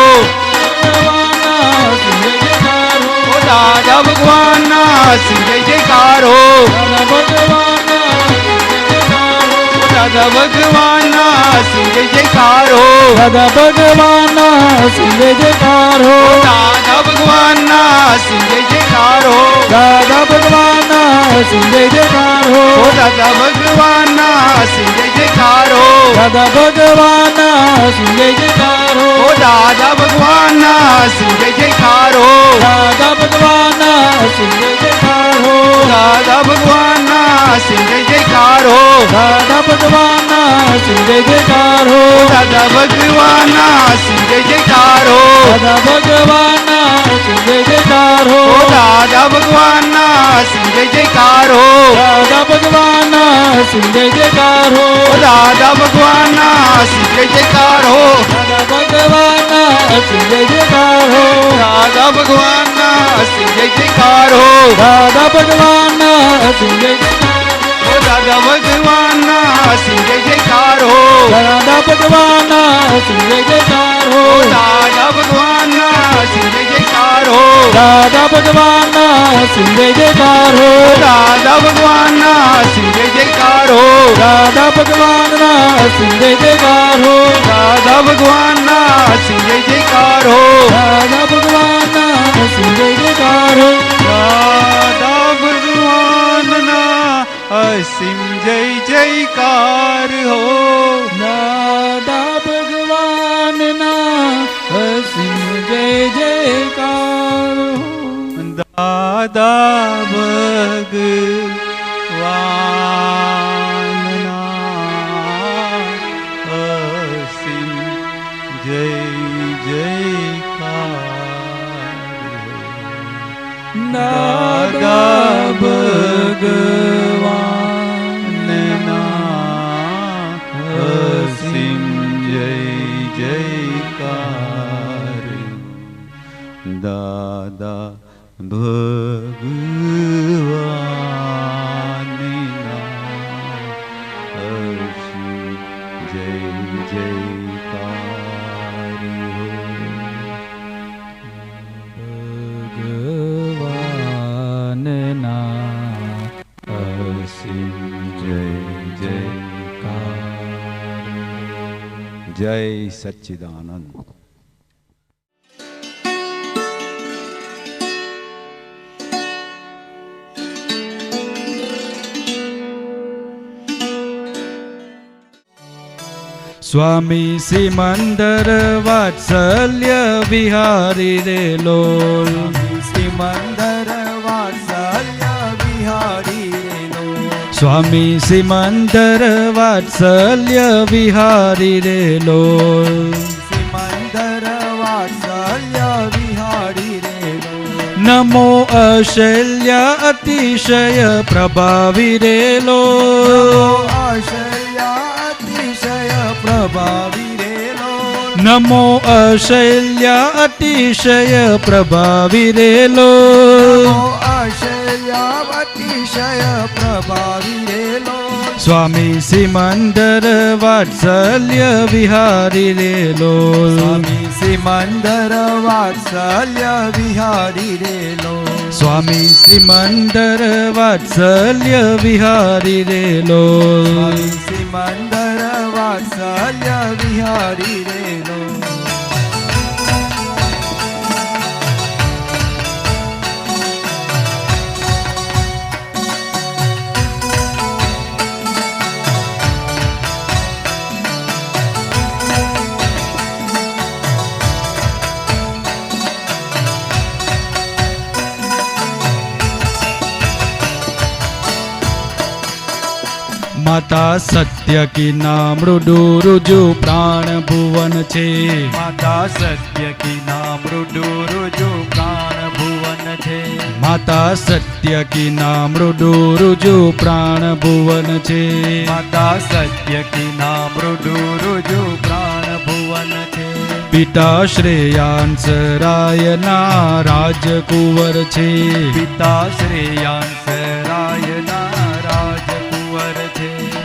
E: ભગવાનના સિંહ જય જયકાર હો
A: દાદા ભગવાનના સિંહ જય જયકાર હો
E: દાદા ભગવાનના સિંહ જય જયકાર હો
A: દાદા ભગવાનના સિંહ જય જયકાર હો
E: દાદા ભગવાનના સિંહ જય જયકાર હો
A: દાદા ભગવાનના સિંહ જય જયકાર હો
E: દાદા ભગવાનના સિંહ જય જયકાર હો
A: દાદા ભગવાનના સિંહ જય જયકાર હો
E: દાદા ભગવાનના સિંહ જય જયકાર હો
A: દાદા ભગવાનના સિંહ જય જયકાર હો
E: દાદા ભગવાનના સિંહ જય જયકાર હો
A: દાદા ભગવાનના સિંહ જય જયકાર હો
E: દાદા ભગવાનના સિંહ જય જયકાર હો
A: દાદા ભગવાનના સિંહ જય જયકાર હો
E: દાદા ભગવાનના સિંહ જય જયકાર હો
A: દાદા ભગવાનના સિંહ જય જયકાર હો
E: દાદા ભગવાનના સિંહ જય જયકાર હો
A: દાદા ભગવાનના સિંહ જય જયકાર હો
E: દાદા ભગવાનના સિંહ જય જયકાર હો
A: દાદા ભગવાનના સિંહ જય જયકાર
E: દાદા ભગવાનના સિંહ જય જયકાર હો
A: દાદા ભગવાનના સિંહ જય જયકાર હો
E: દાદા ભગવાનના સિંહ જય જયકાર હો
A: દાદા ભગવાનના સિંહ જય જયકાર હો
E: દાદા ભગવાનના સિંહ જય જયકાર હો
A: દાદા ભગવાનના સિંહ જય જયકાર હો
E: દાદા ભગવાનના સિંહ જય જયકાર હો
A: દાદા ભગવાનના સિંહ જય જયકાર હો
E: દાદા ભગવાનના અસીમ જય જયકાર હો
A: દાદા ભગવાનના અસીમ જય જયકાર હો
E: દાદા ભગવાનના અસીમ જય જયકાર
A: દાદા
E: ભગવાનના અસીમ જય જયકાર દાદા ભગવાનના અસીમ જય જયકાર
A: ભગવાનના અસીમ જય જયકાર
E: જય સચ્ચિદાનંદ.
A: સ્વામી સિમંદર વાત્સલ્ય વિહારી રે લોલ
E: સિમંદર વાત્સલ્ય વિહારી રે લોલ
A: સ્વામી સિમંદર વાત્સલ્ય વિહારી રે લોલ
E: સિમંદર વાત્સલ્ય વિહારી રે લોલ
A: નમો અશલ્ય અતિશય પ્રભાવી રે લોલ
E: આશલ્ય અતિશય પ્રભાવી રે લોલ
A: નમો અશલ્ય અતિશય પ્રભાવી રે લોલ
E: આશલ્ય અતિશય પ્રભાવી રે લોલ
A: સ્વામી સિમંદર વાત્સલ્ય વિહારી રે લોલ
E: સ્વામી સિમંદર વાત્સલ્ય વિહારી રે લોલ
A: સ્વામી સિમંદર વાત્સલ્ય વિહારી રે લોલ
E: સિમંદર વાત્સલ્ય વિહારી રે લોલ
A: માતા સત્ય કી ના મૃદુ રુજુ પ્રાણ ભુવન છે
E: માતા સત્ય કી ના મૃદુ રુજુ પ્રાણ ભુવન છે
A: માતા સત્ય કી ના મૃદુ રુજુ પ્રાણ ભુવન છે
E: માતા સત્ય કી ના મૃદુ રુજુ પ્રાણ ભુવન છે
A: પિતા શ્રેયાંશ રાજકુંવર છે
E: પિતા શ્રેયાંશ રાયના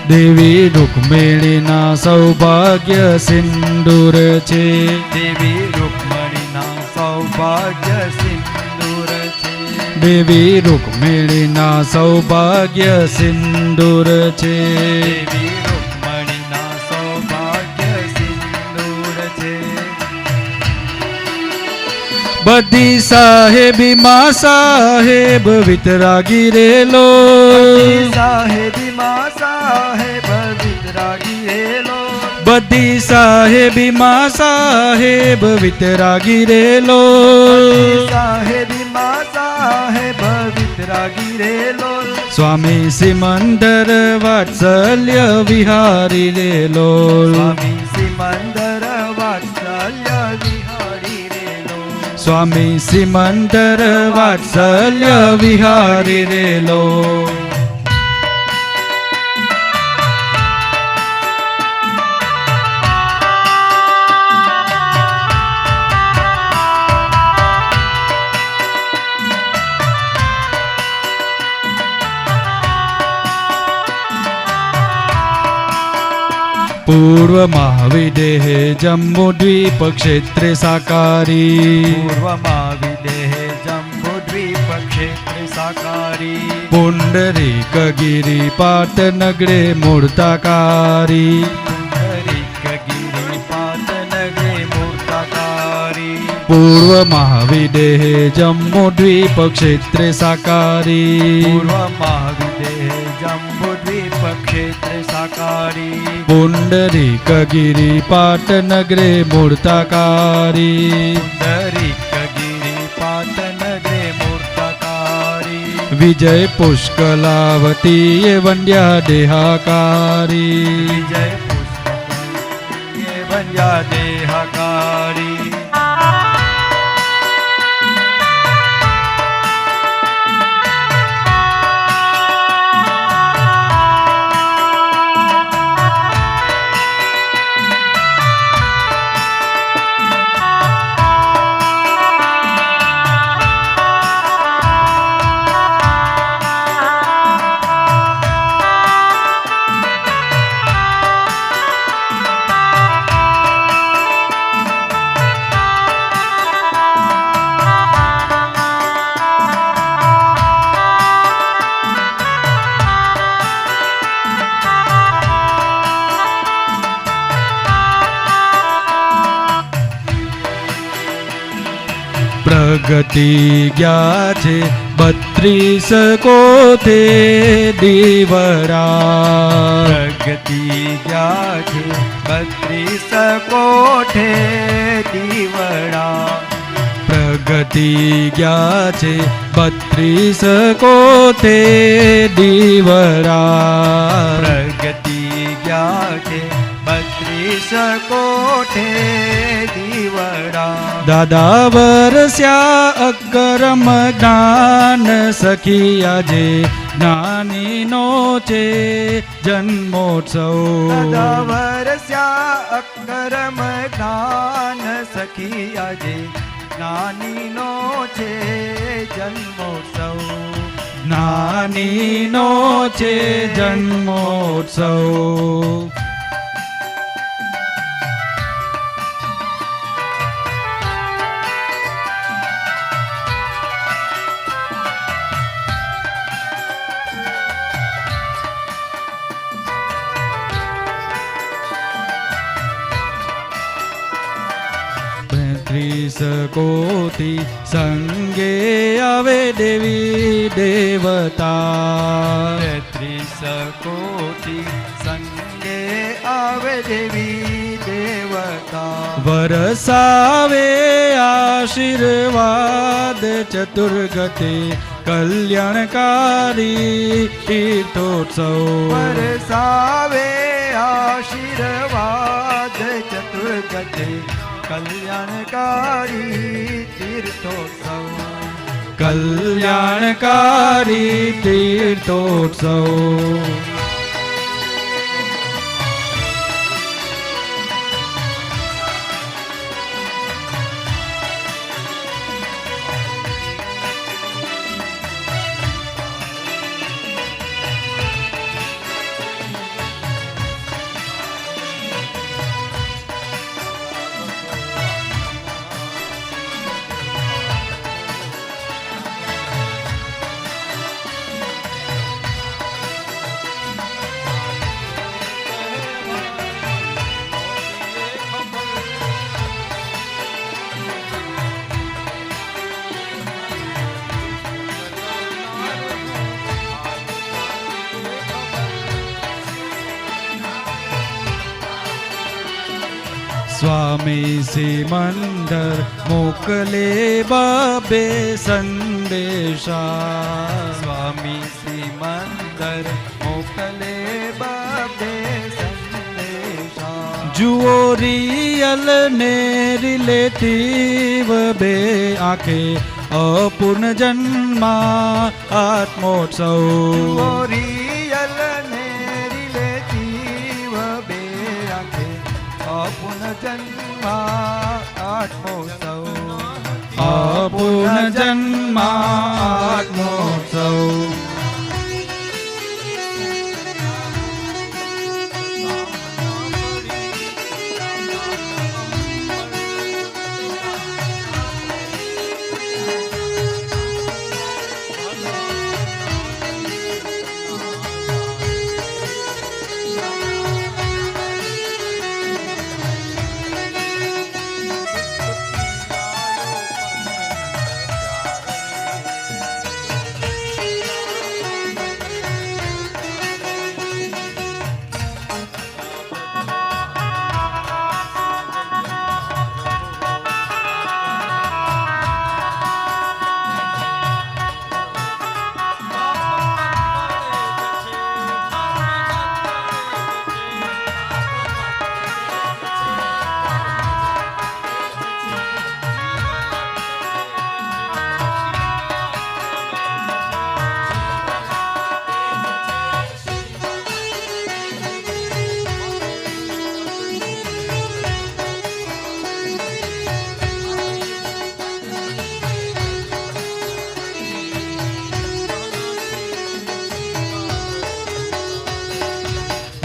F: દેવી રૂકમિણીના સૌભાગ્ય સિંદૂર છે.
E: દેવી રૂકમણીના સૌભાગ્ય સિંદૂર છે.
F: દેવી રૂકમિણીના સૌભાગ્ય સિંદૂર છે.
E: દેવી રૂકમણીના સૌભાગ્ય સિંદૂર છે.
F: બધી સાહેબીમાં સાહેબ વિતરાગી રેલો.
E: સાહેબીમાં સાહેબ વિતરાગી રેલો.
F: બધી સાહેબીમાં સાહેબ વિતરાગી રેલો.
E: સાહેબીમાં સાહેબ વિતરાગી રેલો.
F: સ્વામી સિમંદર વાત્સલ્ય વિહારી રેલો.
E: સ્વામી સિમંદર વાત્સલ્ય વિહારી રેલો.
F: સ્વામી સિમંદર વાત્સલ્ય વિહારી રેલો. પૂર્વમાં વિદેહ જમ્બુદ્વીપ ક્ષેત્રે સાકારી.
E: પૂર્વમાં વિદેહ જંબુદ્વીપ ક્ષેત્રે સાકારી.
F: પુંડરીક ગિરી પાટનગરે મૂર્તાકારી.
E: પુંડરીક ગિરી પાટનગરે મૂર્તાકારી.
F: પૂર્વમાં વિદેહ જમ્બુદ્વીપ ક્ષેત્રે સાકારી.
E: પૂર્વમાં વિદેહ જંબુદ્વીપ ક્ષેત્રે સાકારી.
F: પુંડરીક ગિરી પાટનગરે મૂર્તાકારી.
E: પુંડરીક ગિરી પાટનગરે મૂર્તાકારી.
F: વિજય પુષ્કલાવતીએ વંદ્યા દેહાકારી.
E: વિજય પુષ્પકે વંદ્યા દેહાકારી.
F: પ્રગતિ ગયા છે 32 કોથે દીવરા.
E: પ્રગતિ ગયા છે 32 કોઠે દીવડા.
F: પ્રગતિ ગયા છે 32 કોથે દીવરા.
E: પ્રગતિ ગયા છે 32 કોઠે દીવડા.
F: દાદા વરસ્યા અકરમ જ્ઞાન સખી આજે જ્ઞાનીનો છે જન્મોત્સવ.
E: દાદા વરસ્યા અકરમ જ્ઞાન સખી આજે જ્ઞાનીનો છે જન્મોત્સવ.
F: જ્ઞાનીનો છે જન્મોત્સવ. કોટી સંગે આવે દેવી દેવતા.
E: 33 કોટી સંગે આવે દેવી દેવતા.
F: વરસાવે આશીર્વાદ ચતુર્ગતે કલ્યાણકારી તીર્થોત્સવ.
E: વરસાવે આશીર્વાદ ચતુર્ગતે કલ્યાણકારી તીર્થોત્સવ.
F: કલ્યાણકારી તીર્થોત્સવ. સ્વામી સિમંદર મોકલે બબે સંદેશા.
E: સ્વામી સિમંદર મોકલે બબે સંદેશા.
F: જુઓ રિયલ ને રિલેટિવ બે આંખે અપૂર્ણ જન્મા આત્મોત્સવ.
E: રિયલ ને રિલેટિવ બે આંખે અપુન જન્મા આત્મોત્સવ.
F: અપૂર્ણ જન્મા આત્મોત્સવ.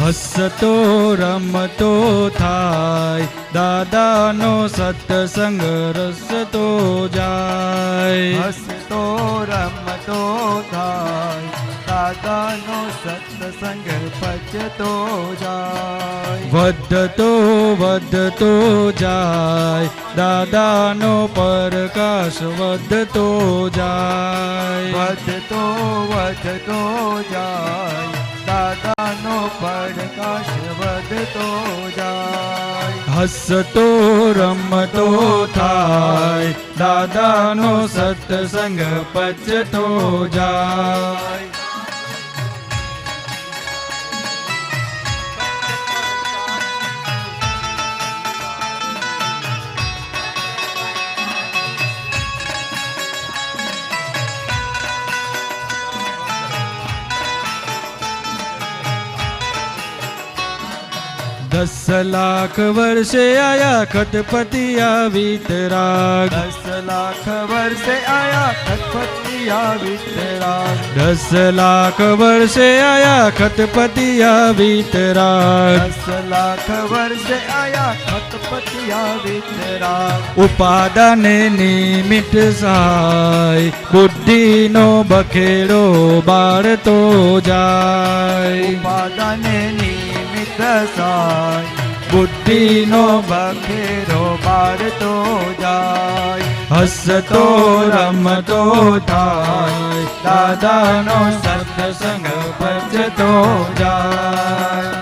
F: હસતો રમતો થાય દાદાનો સત્સંગ રસતો જાય.
E: હસતો રમતો થાય દાદાનો સત્સંગ ભજતો જાય.
F: વધતો જાય દાદાનો પ્રકાશ વધતો જાય.
E: વધતો જાય દાદાનો પ્રકાશ વધતો જાય.
F: હસતો રમતો થાય દાદાનો સત્સંગ પચતો જાય. દસ લાખ વર્ષે આયા ખતપતિયા વિતરાગ.
E: 10 લાખ વર્ષે આયા ખતપતિયા વિતરાગ.
F: 10 લાખ વર્ષે આયા ખતપતિયા વિતરાગ.
E: 10 લાખ વર્ષે આયા ખતપતિયા વિતરાગ.
F: ઉપાદાને નિમિત્ત સહાય બુદ્ધિનો બખેડો બાળતો જાય.
E: ઉપાદાને નિમિત્ત સહાય
F: બુદ્ધિનો
E: બખેરો બાળતો જાય.
F: હસતો રમતો થાય દાદાનો સત્સંગ ભજતો જાય.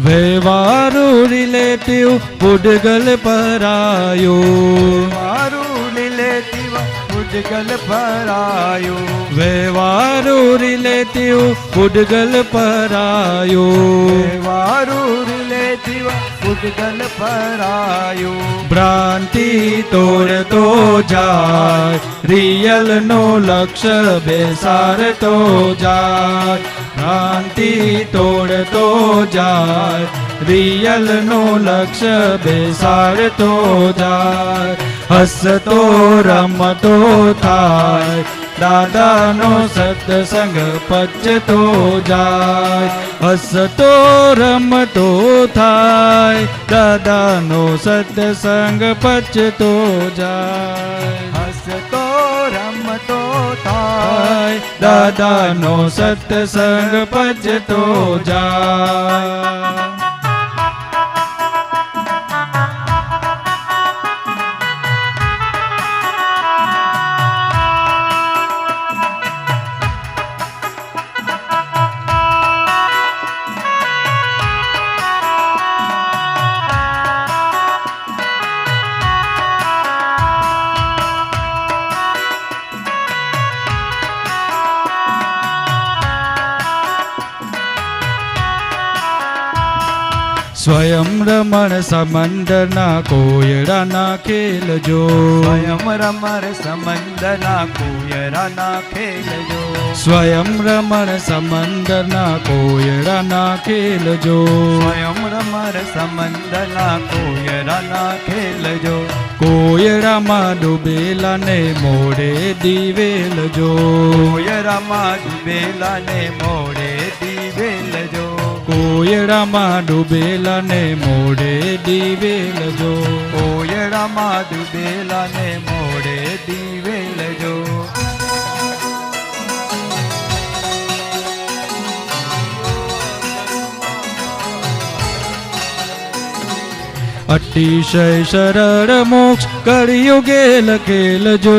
F: વ્યવહારું રિલેટિવ પુડગલ પરાયું.
E: મારું રિલેટિવ ઉદગલ ભરાયું.
F: વ્યવહારું રિલેટિવ પુડગલ પરાયું.
E: મારું રિલેટિવ ઉદગલ ભરાયું.
F: ભ્રાંતિ તોડતો જાય રિયલ નો લક્ષ્ય બેસારતો જાય. ભ્રાંતિ તોડતો જાય રિયલ નો લક્ષ્ય બેસાડતો જાય. હસતો રમતો થાય દાદાનો સત્સંગ પચતો જાય. હસતો રમતો થાય દાદાનો સત્સંગ પચતો જાય.
E: હસતો રમતો થાય
F: થાય દાદાનો સત્સંગ પચતો જાય. સ્વયં રમણ સમંદરના કોયડાના ખેલ જો.
E: સ્વયં રમર સમંદના કુયરાના ખેલજો.
F: સ્વયં રમણ સમંદરના કોયડાના ખેલ જો.
E: સ્વયં રમર સમંદના કુયરાના ખેલજો.
F: કોયડામાં ડૂબેલાને મોઢે દિવેલ જો.
E: કોયરામાં ડૂબેલાને મોડે દિવેલજો.
F: કોયડામાં ડૂબેલાને મોઢે દિવેલ જો.
E: કોયરામાં ડૂબેલાને મોડે દિવેલજો.
F: અતિશય સરળ મોક્ષ કળિયુગે લખેલજો.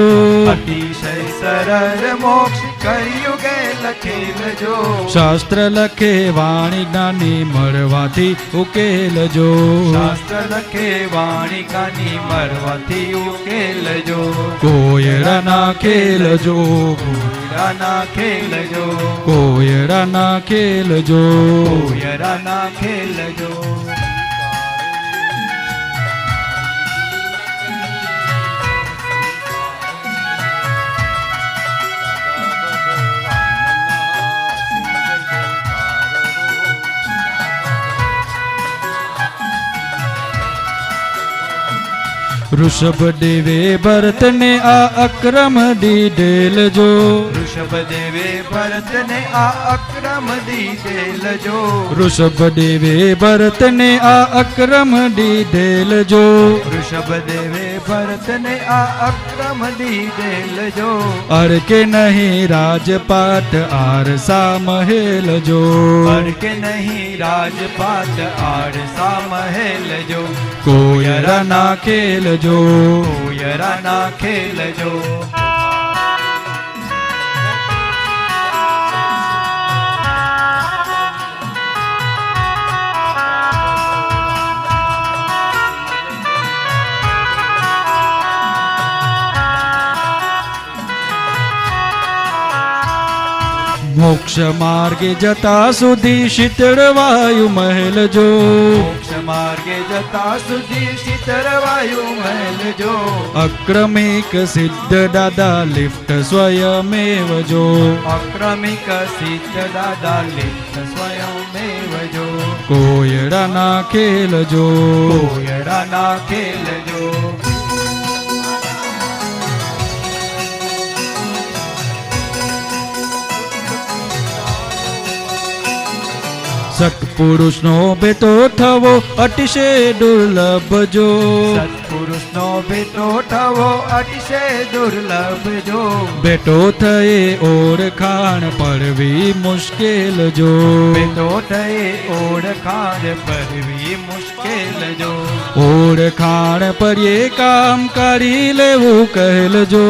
E: અતિશય સરળ મોક્ષ કળિયુગે લખેલજો.
F: શાસ્ત્ર લખે વાણી જ્ઞાની મળવાથી ઉકેલજો.
E: શાસ્ત્ર લખે વાણી કાની મરવાથી ઉકેલજો.
F: કોયડાના ખેલજો.
E: કોયરાના ખેલજો.
F: કોયડાના ખેલજો.
E: કોયરાના ખેલજો.
F: ઋષભ દેવે ભરતને આ અક્રમ દીધેલજો.
E: ઋષભ દેવે ભરતને આ અક્રમ દીધેલજો.
F: ઋષભ દેવે ભરતને આ અક્રમ દીધેલજો.
E: ઋષભ દેવે ભરતને આ અક્રમ દીધેલજો.
F: અરકે નહીં રાજપાટ આરસા મહેલજો.
E: અરકે નહીં રાજપાટ આરસા મહેલજો.
F: કોયરાના ખેલજો.
E: કોયરાના ખેલજો.
F: મોક્ષ માર્ગે જતા સુધી શીતળ વાયુ મહેલજો.
E: મોક્ષ માર્ગે જતા સુધી શીતળ વાયુ મહેલજો.
F: અક્રમિક સિદ્ધ દાદા લિફ્ટ સ્વયમેવ જો.
E: અક્રમિક સિદ્ધ દાદા લિપ્ત સ્વયમેવજો.
F: કોયડાના ખેલજો.
E: કોયડાના ખેલજો.
F: સત્પુરુષનો ભેટો થવો અતિશય દુર્લભ જો.
E: સત્પુરુષનો ભેટો થવો અતિશય દુર્લભ જો.
F: ભેટો થયે ઓળખાણ પડવી મુશ્કેલ જો.
E: ભેટો થયે ઓળખાણ પરવી મુશ્કેલ જો.
F: ઓળખાણ પર્યે કામ કરી લેવું કહેલજો.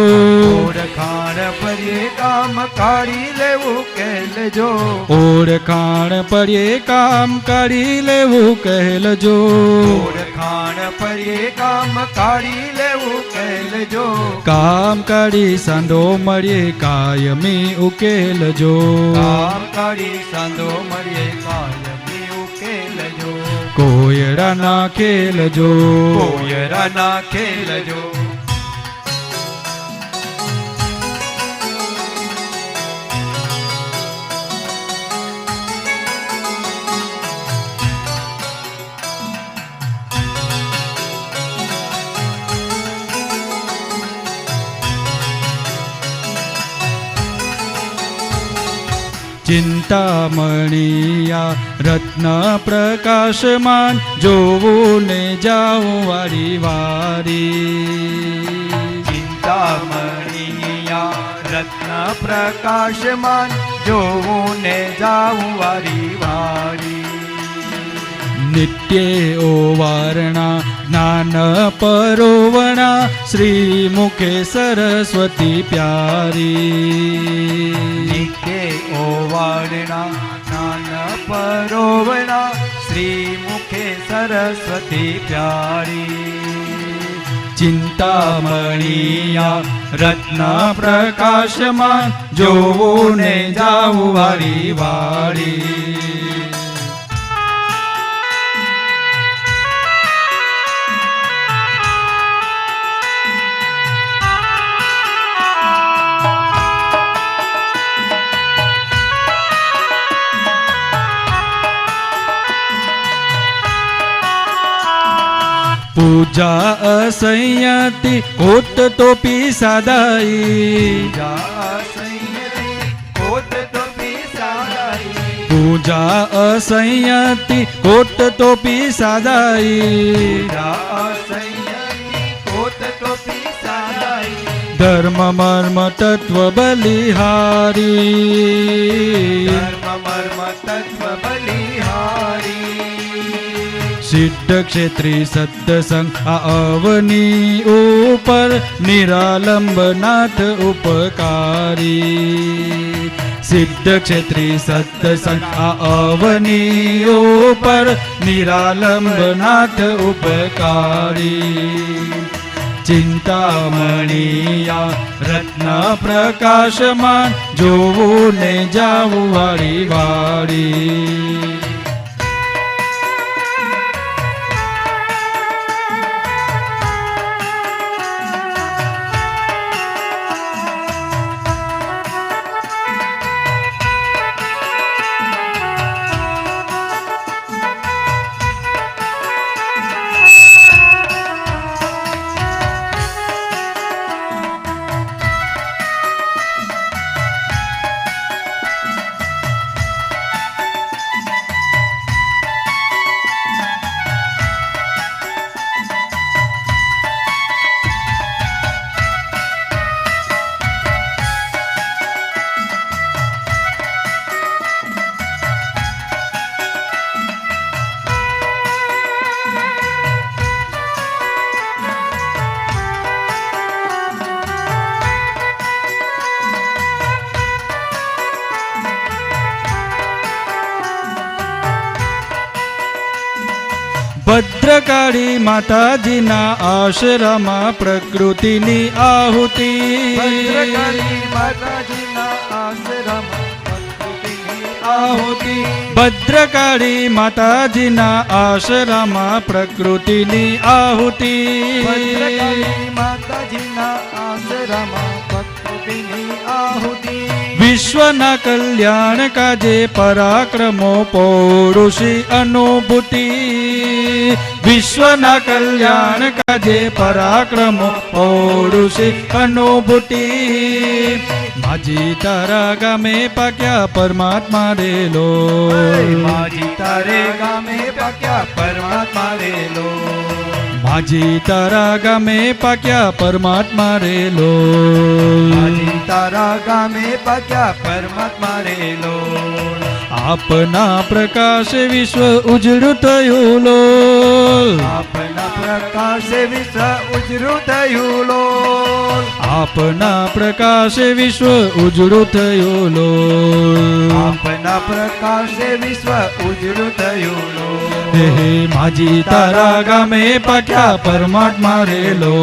E: ઓળખાણ પર્યે કામ કાઢી લેવું કહેલજો.
F: ઓળખાણ પર્યે કામ કરી લેવું કહેલજો.
E: ઓળખાણ પર્યે કામ કાઢી લેવું કહેલજો.
F: કામ કાઢી સાંધો મળીએ કાયમી ઉકેલજો.
E: કામ કાઢી સાંધો મળીએ કાયમી ઉકેલજો.
F: કોયડાના ખેલજો.
E: કોયરાના ખેલજો.
F: ચિંતામણીયા રત્ન પ્રકાશમાન જોવું ને જાઉં વારી વારી.
E: ચિંતામણીયા રત્ન પ્રકાશમાન જોવું ને જાવું વારી વારી.
F: નિત્યે ઓવારણા જ્ઞાન પરોવણા શ્રી મુખે સરસ્વતી પ્યારી.
E: નિત્ય ઓવારણા જ્ઞાન પરોવણા શ્રી મુખે સરસ્વતી પ્યારી.
F: ચિંતામણીયા રત્ન પ્રકાશમાન જોવું ને જાવું વારી વારી. પૂજા અસંયતિ કોટ તોપી સાદાઈ. પૂજા અસંયતિ કોટ તોપી સાદાઈ. ધર્મ મર્મ તત્વ બલિહારી. સિદ્ધ ક્ષેત્રી સત્સંગ આ અવની ઉપર નિરાલંબ નાથ ઉપકારી. સિદ્ધ ક્ષેત્રી સત્સંગ આ અવની ઉપર નિરાલંબ નાથ ઉપકારી. ચિંતામણીયા રત્ન પ્રકાશમાન જોવું ને જાવું વારી વારી. ભદ્રકાળી માતાજીના આશ્રમમાં પ્રકૃતિની આહુતિ. ભદ્રકાળી માતાજીના આશ્રમમાં પ્રકૃતિની આહુતિ. વિશ્વના કલ્યાણ કાજે પરાક્રમો પૌરુષી અનુભૂતિ. વિશ્વના કલ્યાણ કાજે પરાક્રમો પૌરુષી અનુભૂતિ. માજી તારા ગામે પાક્યા પરમાત્મા રેલો.
E: માજી તારે ગામે પાક્યા પરમાત્મા રેલો.
F: માજી તારા ગામે પાક્યા પરમાત્મા રેલો.
E: માજી તારા ગામે પાક્યા પરમાત્મા રેલો.
F: આપના પ્રકાશે વિશ્વ ઉજળું થયું લોલ.
E: આપના પ્રકાશે વિશ્વ ઉજળું થયું લોલ.
F: આપના પ્રકાશે વિશ્વ ઉજળું થયું લોલ.
E: આપના પ્રકાશે વિશ્વ ઉજળું થયું લોલ.
F: હે હે માજી તારા ગામે પાક્યા પરમાત્મા રેલો.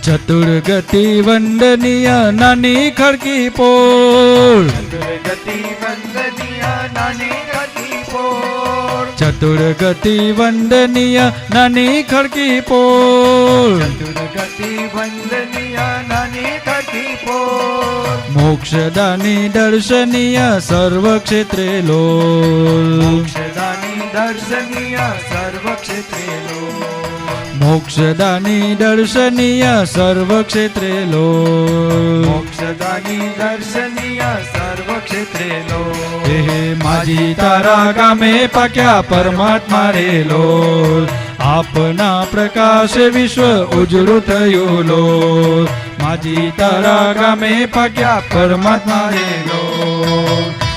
F: ચતુર્ગતિ વંદનીય નાની ખડકી પોળ
E: ગતિ વંદનીય નાની ગતિ પોર
F: ચતુર્ગતિ વંદનીય નાની ખડકી પોળ
E: ગતિ વંદનીય નાની ગતિ પોર
F: મોક્ષદાની દર્શનીય સર્વ ક્ષેત્રે લોલ
E: મોક્ષદાની દર્શનીય સર્વ ક્ષેત્રે લો
F: મોક્ષદાની દર્શનીય સર્વ ક્ષેત્રે લોલ
E: મોક્ષદાની દર્શનીય સર્વ ક્ષેત્રે લો
F: હે માજી તારા ગામે પાક્યા પરમાત્મા રે લોલ આપના પ્રકાશ વિશ્વ ઉજળું થયું લોલ માજી તારા ગામે પાક્યા પરમાત્મા રે લોલ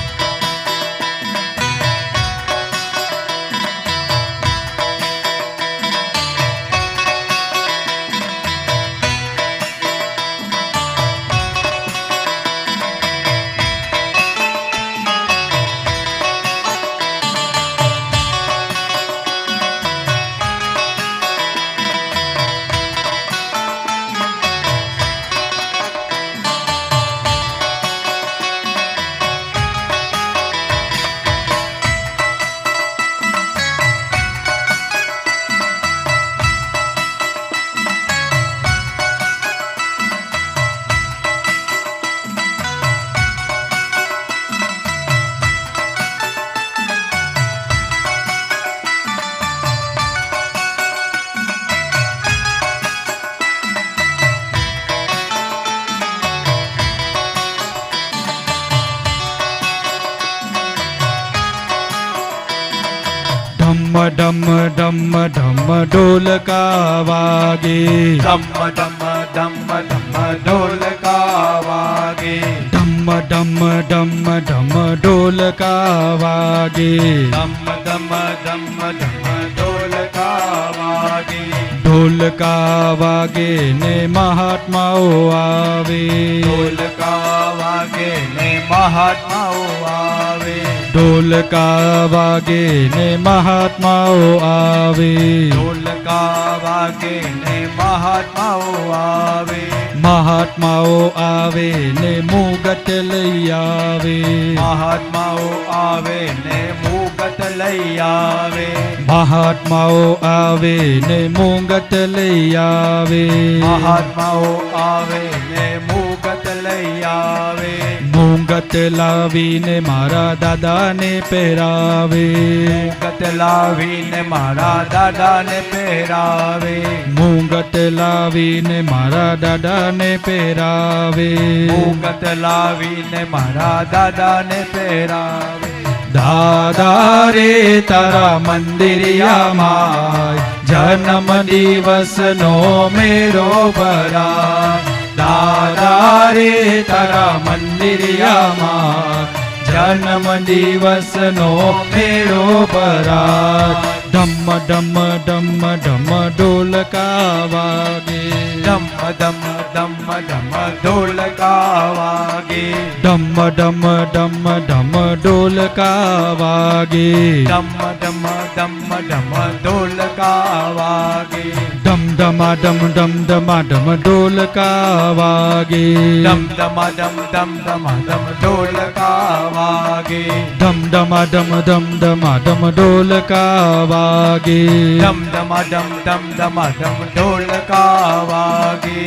F: ઢમ ઢમ ઢમ ઢમ ઢોલકા વાગે
E: ધમ ધમ ધમ ધમ ઢોલકા વાગે
F: ઢમ ઢમ ઢમ ઢમ ઢોલકા વાગે
E: ધમ ધમ ધમ ધમ ઢોલકા વાગે
F: ઢોલકા વાગે ને મહાત્માઓ આવે
E: ઢોલકા વાગે ને મહાત્માઓ આવે
F: ઢોલકા વાગે ને મહાત્માઓ આવે
E: ઢોલકા વાગે ને મહાત્માઓ આવે
F: મહાત્માઓ આવે ને મુગટ લઈ આવે
E: મહાત્માઓ આવે ને મુગટ લઈ આવે
F: મહાત્માઓ આવે ને મુગટ લઈ આવે
E: મહાત્માઓ આવે ને મુગટ લઈ આવે
F: મુગટ લાવીને મારા દાદાને પહેરાવે
E: મુગટ લાવીને મારા દાદાને પહેરાવે
F: મુગટ લાવીને મારા દાદાને પહેરાવે
E: મુગટ લાવીને મારા દાદાને પહેરાવે
F: દાદા રે તારા મંદિરિયામાં જન્મ દિવસનો મેળો ભરાય દાદા રે તારા મંદિરિયામાં જન્મ દિવસનો મેળો ભરાય ધમ ધમ ધમ ધમ ઢોલકા વાગે
E: ધમ ધમ ધમ ધમ ઢોલકા વાગે
F: ધમ ધમ ધમ ધમ ઢોલકા વાગે
E: ધમ ધમ ધમ ધમ ઢોલકા વાગે
F: ધમ ધમા ધમ ધમ ધમા ધમ ઢોલકા વાગે
E: ધમ ધમા ધમ ધમ ધમા ધમ ઢોલકા વાગે
F: ધમ ધમા ધમ ધમ ધમા ધમ ઢોલકા વાગે
E: ધમ ધમા ધમ ધમ ધમા ધમ ઢોલકા વાગે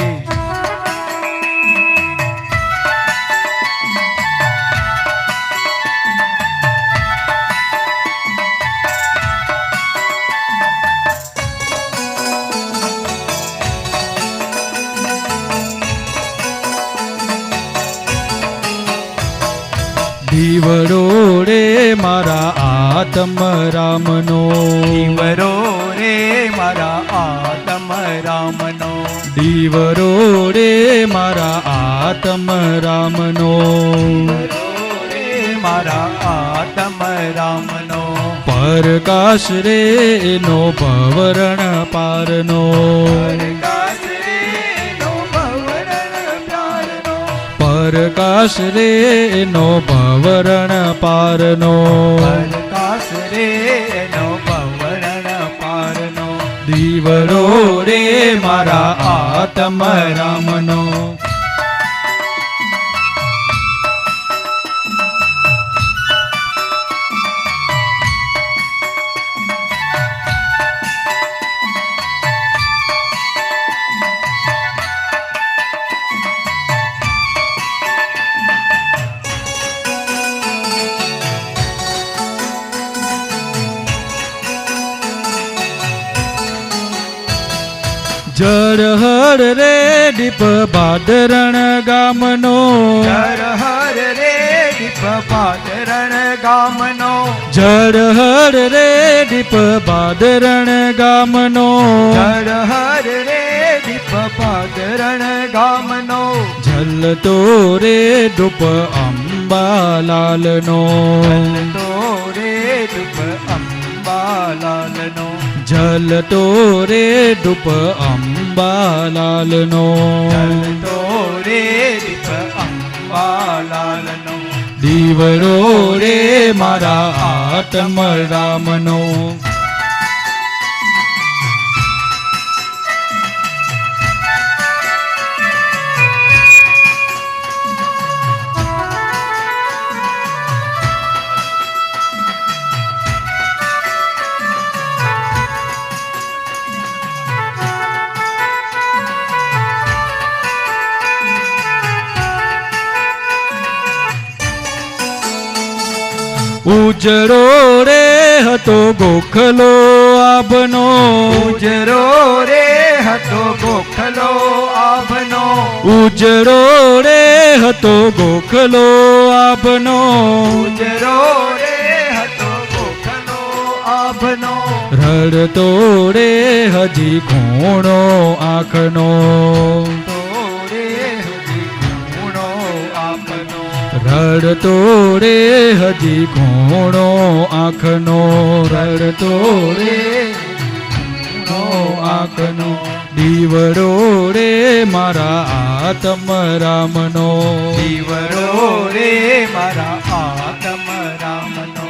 F: દીવડો રે મારા આત્મ રામનો
E: દીવરો રે મારા આત્મ રામનો
F: દીવરો રે મારા આત્મ રામનો
E: રે મારા આત્મ રામનો
F: પરકાશ રે એનો ભવરણ પારનો
E: પ્રકાશ રે નો ભવરણ પ્યારનો
F: પરકાશ રે એનો ભવરણ પારનો
E: પ્રકાશ રે નો ભવરણ પારનો
F: દીવડો રે મારા આત્મરામનો. જળ હર રે દીપ ભાદરણ ગામનો.
E: હર હર રે દીપ પાદરણ ગામનો.
F: જળ હર રે દીપ ભાદરણ ગામનો.
E: હર હર રે દીપ પાદરણ ગામનો.
F: ઝલતો રે ધૂપ અંબાલાલનો.
E: તો રે દુપ અંબાલાલનો.
F: ઝલતો રે ધૂપ અંબાલાલનો.
E: તો રે દીપ અંબાલાલનો.
F: દીવડો રે મારા આત્મરામનો. ઉજળો રે હતો ગોખલો આભનો.
E: ઉજરો રે હતો ગોખલો આભનો.
F: ઉજળો રે હતો ગોખલો આભનો.
E: ઉજરો રે હતો ગોખલો આભનો.
F: રડતો રે હજી ખૂણો આંખનો.
E: તો રે હજી ખૂણો આપનો.
F: રડતો રે હજી ખૂણો આંખનો. રડતો રે ખૂણો આંખનો. દીવડો રે મારા આત્મરામનો.
E: દીવડો રે મારા આત્મ રામનો.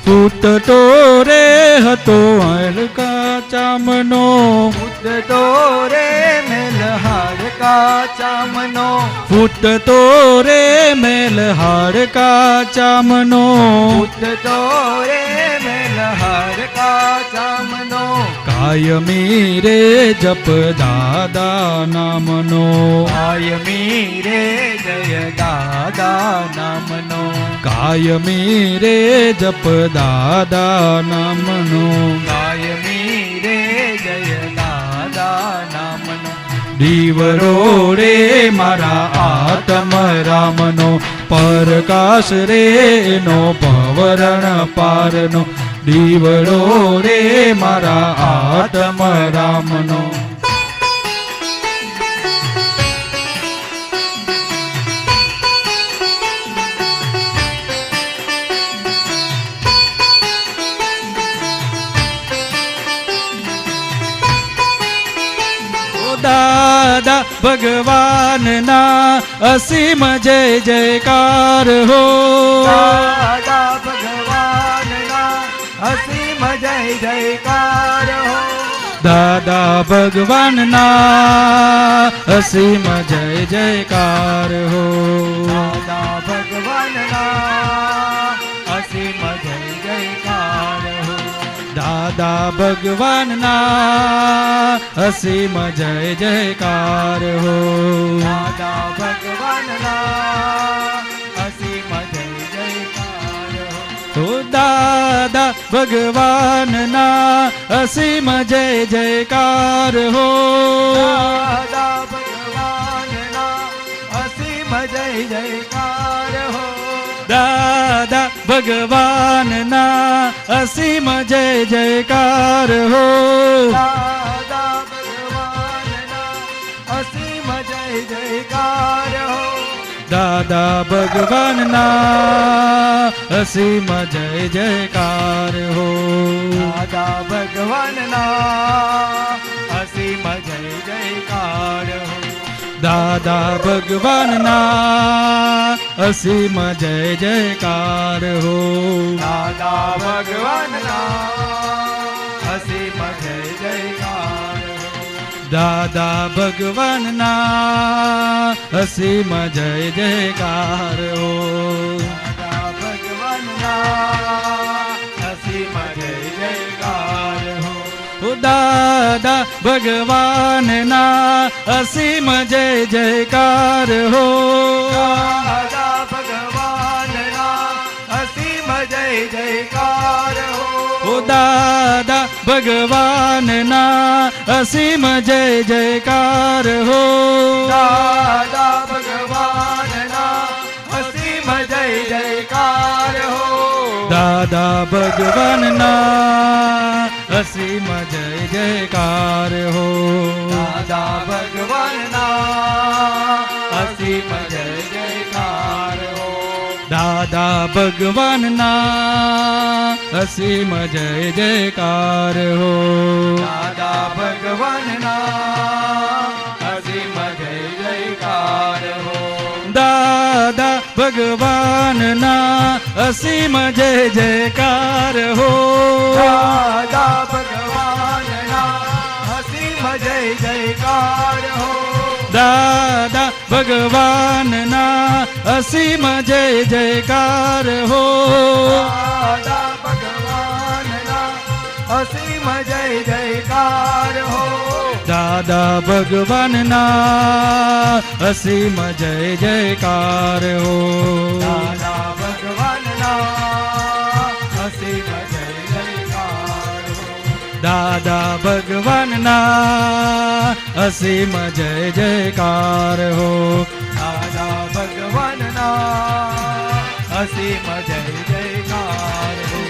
F: ફૂટતો રે હતો હલકા ચામનો.
E: ઉદતો રે મેલ હાડકા ચામનો.
F: ફૂટતો રે મેલ હાડકા ચામનો.
E: ઉદતો રે મેલ હાડકા ચામનો.
F: કાયમી રે જપ દાદા નામનો.
E: કાયમી રે જય દાદા નામનો.
F: કાયમી રે જપ દાદા નામનો.
E: કાયમી રે જય દાદા નામનો.
F: દીવડો રે મારા આત્મરામનો. પરકાશ રે નો પવરણ પારનો. દીવડો રે મારા આત્મરામનો. દાદા ભગવાનના અસીમ જય જયકાર હો.
E: દાદા ભગવાનના અસીમ જય જયકાર હો.
F: દાદા ભગવાનના અસીમ જય જયકાર હો.
E: દાદા ભગવાનના અસીમ જય જયકાર હો.
F: દાદા ભગવાનના અસીમ જય જયકાર હો.
E: દાદા ભગવાનના અસીમ જય જયકાર હો.
F: તો દાદા ભગવાનના અસીમ જય જયકાર હો.
E: દાદા ભગવાનના અસીમ જય જયકાર હો.
F: દાદા ભગવાનના અસીમ જય જયકાર હો.
E: દાદા ભગવાનના અસીમ જય જયકાર હો.
F: દાદા ભગવાનના અસીમ જય જયકાર હો.
E: દાદા ભગવાનના અસીમ જય જયકાર હો.
F: દાદા ભગવાનના અસીમ જય જયકાર હો.
E: દાદા ભગવાનના અસીમ જય જયકાર હો.
F: દાદા ભગવાનના અસીમ જય જયકાર હો.
E: દાદા ભગવાનના અસીમ જય જયકાર હો.
F: ઓ દાદા ભગવાનના અસીમ જય જયકાર હો.
E: દાદા ભગવાનના અસીમ જય જયકાર હો.
F: ઓ દાદા ભગવાનના અસીમ જય જયકાર હો.
E: દાદા ભગવાનના અસીમ જય જયકાર હો.
F: દાદા ભગવાનના અસીમ જય જયકાર હો.
E: દાદા ભગવાનના અસીમ જય જયકાર હો.
F: દાદા ભગવાનના અસીમ જય જયકાર હો.
E: દાદા ભગવાનના અસીમ જય જયકાર હો.
F: દાદા ભગવાનના અસીમ જય જયકાર હો.
E: દાદા ભગવાનના અસીમ જય જયકાર હો.
F: દાદા ભગવાનના અસીમ જય જયકાર હો.
E: દાદા ભગવાનના અસીમ જય જયકાર હો.
F: દાદા ભગવાનના અસીમ જય જયકાર હો.
E: દાદા ભગવાનના અસીમ જય જયકાર હો.
F: દાદા ભગવાનના અસીમ જય જયકાર હો.
E: દાદા ભગવાનના અસીમ જય જયકાર હો.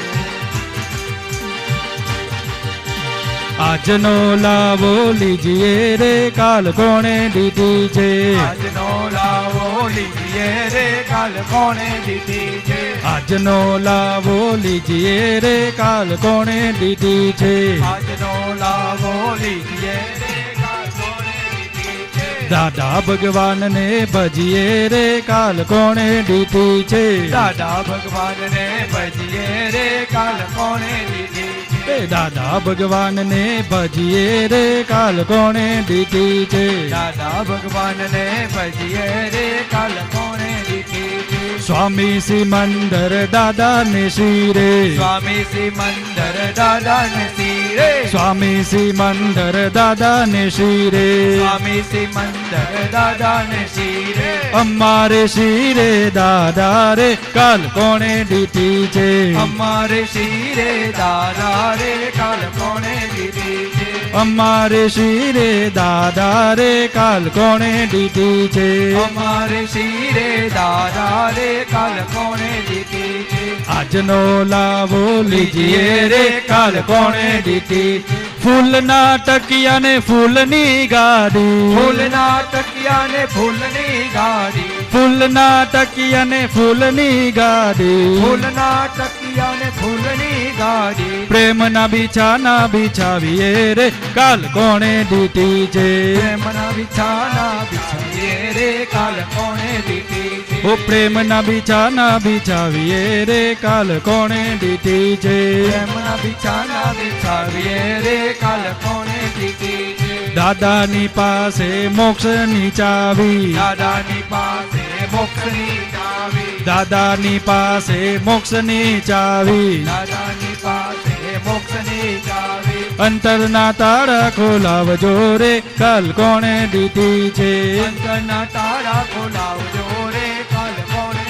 F: આજનો લાવો લીજીએ રે કાલ કોણે દીધી છે.
E: આજનો લાવો લીજીએ રે કાલ કોણે દીધી છે.
F: આજનો લાવો લીજીએ રે કાલ કોણે દીધી છે.
E: આજનો લાવો લીજીએ રે કાલ કોણે દીધી છે.
F: દાદા ભગવાનને ભજીએ રે કાલ કોણે દીધી છે.
E: દાદા ભગવાનને ભજીએ રે કાલ કોણે દીધી છે.
F: દાદા ભગવાનને ભજીએ રે કાલ કોણે દીધી છે.
E: દાદા ભગવાનને ભજીએ રે કાલ કોણે દીધી છે.
F: સ્વામી સિમંદર દાદાને શિરે.
E: સ્વામી સિમંદર દાદાને શિરે.
F: સ્વામી સિમંદર દાદાને શિરે.
E: સ્વામી સિમંદર દાદાને શિરે.
F: અમારે શિરે દાદા રે કાલ કોણે દીધી છે.
E: અમારે શિરે દાદા રે કાલ કોણે દીધી છે.
F: અમારે શિરે દાદા રે કાલ કોણે દીધી છે.
E: અમારે શિરે દાદા રે કાલ કોણે દીધી છે.
F: આજનો લાવો લીજીએ રે કાલ કોણે દીધી. ફૂલના ટકિયા ને ફૂલની ગાડી.
E: ફૂલના ટકિયા ને ફૂલની ગાડી.
F: ફૂલના ટકિયા ને ફૂલની ગાડી.
E: ફૂલના ટકિયા ને ફૂલની ગાડી.
F: પ્રેમના બિછાના બિછાવીએ રે કાલ કોણે દીધી છે.
E: પ્રેમના બિછાના બિછાવીએ રે કાલ કોણે દીધી છે.
F: ઓ પ્રેમના બિછાના બિછાવીએ રે કાલ કોણે દીધી છે.
E: પ્રેમના બિછાના બિછાવીએ રે કાલ કોણે દીધી છે.
F: દાદાની પાસે મોક્ષની ચાવી.
E: દાદાની પાસે મોક્ષની ચાવી.
F: દાદાની પાસે મોક્ષની ચાવી.
E: દાદાની પાસે મોક્ષની ચાવી.
F: અંતરના તાળા ખોલાવજો રે કાલ કોણે દીધી છે.
E: અંતરના તાળા ખોલાવજો રે કાલ કોણે.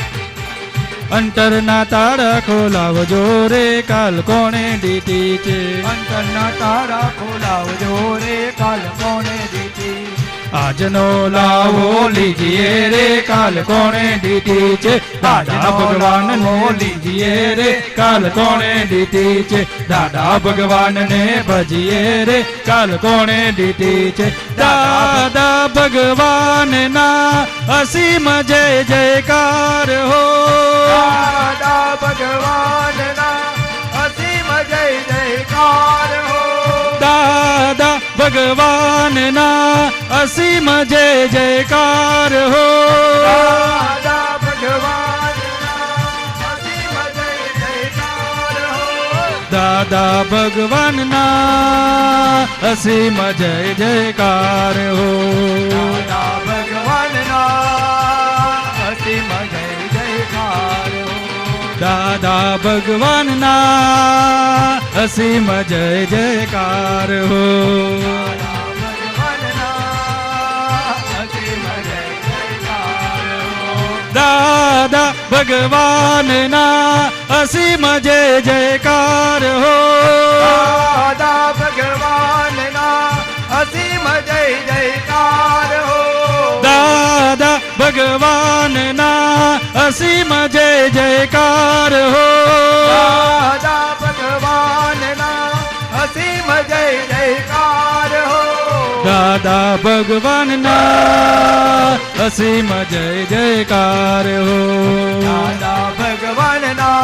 F: અંતરના તારા ખોલાવજો રે કાલ કોણે દીધી છે
E: અંતરના તારા ખોલાવજો રે કાલ કોણે દીધી
F: આજનો લાવો લીજીએ રે કાલ કોણે દીધી છે દાદા ભગવાનને લીજીએ રે કાલ કોણે દીધી છે દાદા ભગવાનને ભજીએ રે કાલ કોણે દીધી છે દાદા ભગવાનના અસીમ જય જયકાર હો
E: દાદા ભગવાનના અસીમ જય જયકાર હો
F: દાદા ભગવાનના અસીમ જય જયકાર હો
E: દાદા ભગવાનના અસીમ જય જયકાર હો
F: દાદા ભગવાનના અસીમ જય જયકાર હો
E: દાદા ભગવાનના અસીમ જય જયકાર હો
F: દાદા ભગવાનના અસીમ જય જયકાર હો
E: દાદા ભગવાનના અસીમ જય જયકાર હો
F: દાદા ભગવાનના અસીમ જય જયકાર હો
E: દાદા ભગવાનના અસીમ જય જયકાર હો
F: દાદા ભગવાનના અસીમ જય જયકાર હો
E: દાદા ભગવાનના અસીમ જય જયકાર હો
F: દાદા ભગવાનના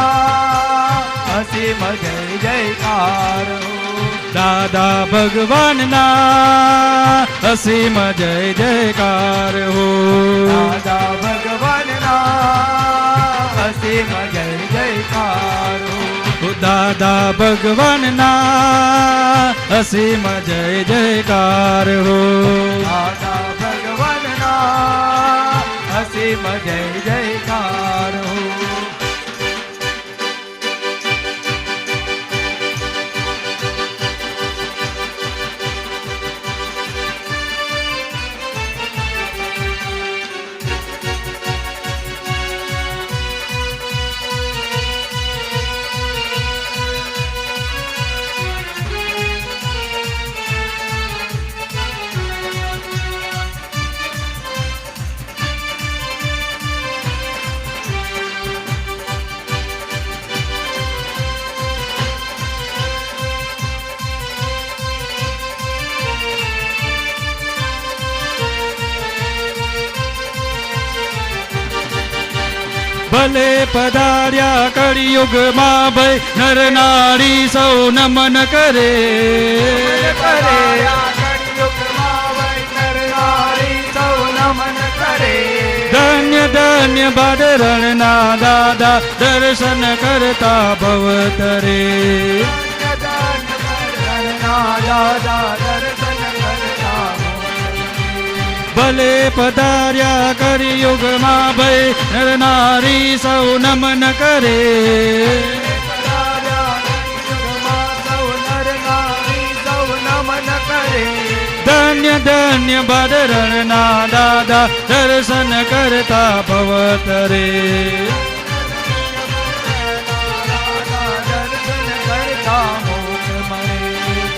F: અસીમ જય જયકાર હો
E: દાદા ભગવાનના અસીમ જય જયકાર હો
F: દાદા ભગવાનના અસીમ જય જયકાર હો
E: દાદા ભગવાનના અસીમ જય જયકાર હો
F: દાદા ભગવાનના અસીમ જય જયકાર હો
E: ભલે પધાર્યા કળિયુગમાં ભય નર નારી સૌ નમન કરે ધન્ય ધન્ય ભાદરણના દાદા દર્શન કરતા ભવતરે ભલે પધાર્યા કળિયુગમાં ભય નર નારી સૌ નમન કરે ધન્ય ધન્ય ભાદરણના દાદા દર્શન કરતા ભવતરે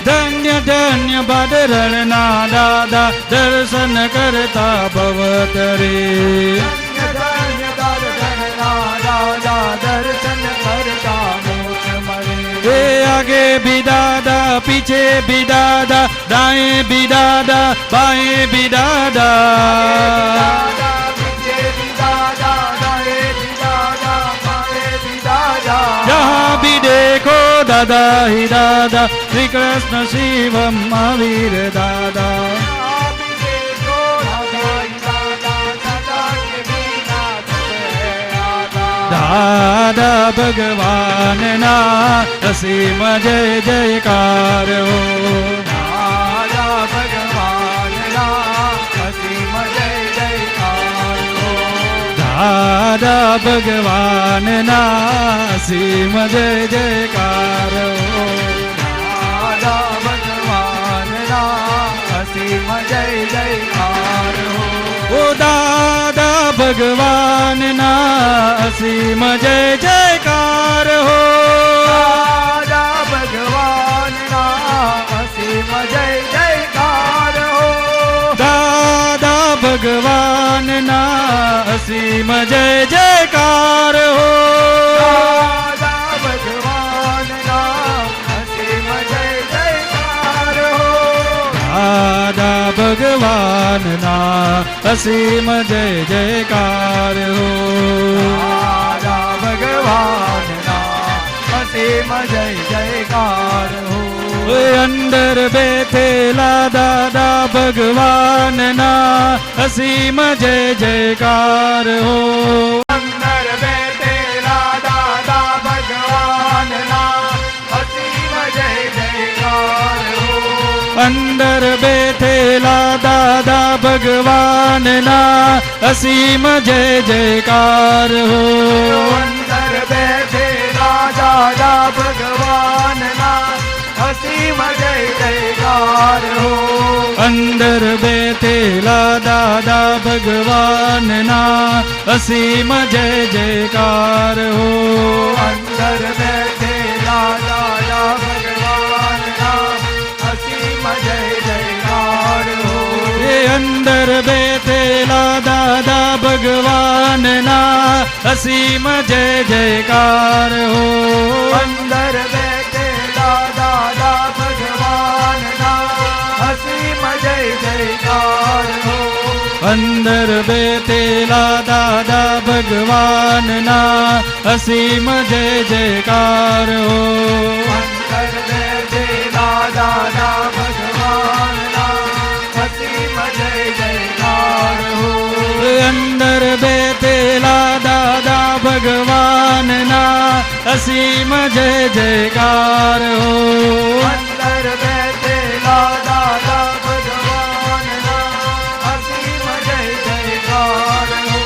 E: ધન્ય ધન્ય ભાદરણના દાદા દર્શન કરતા ભવતરે એ આગે भी दादा पीछे भी दादा दाएं भी दादा बाएं भी दादा जहाँ भी देखो दादा ही दादा श्री कृष्ण शिवम महावीर दादा दादा भगवानना असीम जय जयकार हो
F: દાદા ભગવાનના અસીમ જય જયકાર હો
E: દાદા ભગવાનના અસીમ જય જયકાર હો
F: દાદા ભગવાનના અસીમ જય જયકાર હો
E: ઓ દાદા ભગવાનના
F: ભગવાનના અસીમ જય જયકાર હો.
G: દાદા ભગવાનના અસીમ જય જયકાર હો.
F: દાદા ભગવાનના અસીમ જય જયકાર હો.
G: દાદા ભગવાનના અસીમ જય જયકાર હો.
F: દાદા ભગવાનના અસીમ જય જયકાર હો.
G: દાદા ભગવાનના અસીમ જય જયકાર હો.
F: અંદર બેઠેલા દાદા ભગવાનના અસીમ જય જયકાર હો.
G: અંદર બેઠેલા દાદા ભગવાનના અસીમ જય જયકાર હો.
F: અંદર બેઠેલા દાદા ભગવાનના અસીમ જય જયકાર હો.
G: અંદર બેઠેલા દાદા ભગવાનના અસીમ જય જયકાર હો.
F: અંદર બેઠેલા દાદા ભગવાનના અસીમ જય જયકાર હો.
G: અંદર બેઠેલા દાદા ભગવાનના અસીમ જય જયકાર હો.
F: એ અંદર બેઠેલા દાદા ભગવાનના અસીમ જય જયકાર હો.
G: અંદર બેઠેલા દાદા ભગવાનના અસીમ જય જયકાર હો.
F: અંદર બેઠેલા દાદા ભગવાનના અસીમ જય જયકાર હો.
G: અંદર બેઠેલા દાદા ભગવાનના અસીમ જય જયકાર હો.
F: અંદર બેઠેલા દાદા ભગવાનના અસીમ જય જયકાર હો.
G: અંદર બેઠેલા દાદા ભગવાનના અસીમ જય જયકાર હો.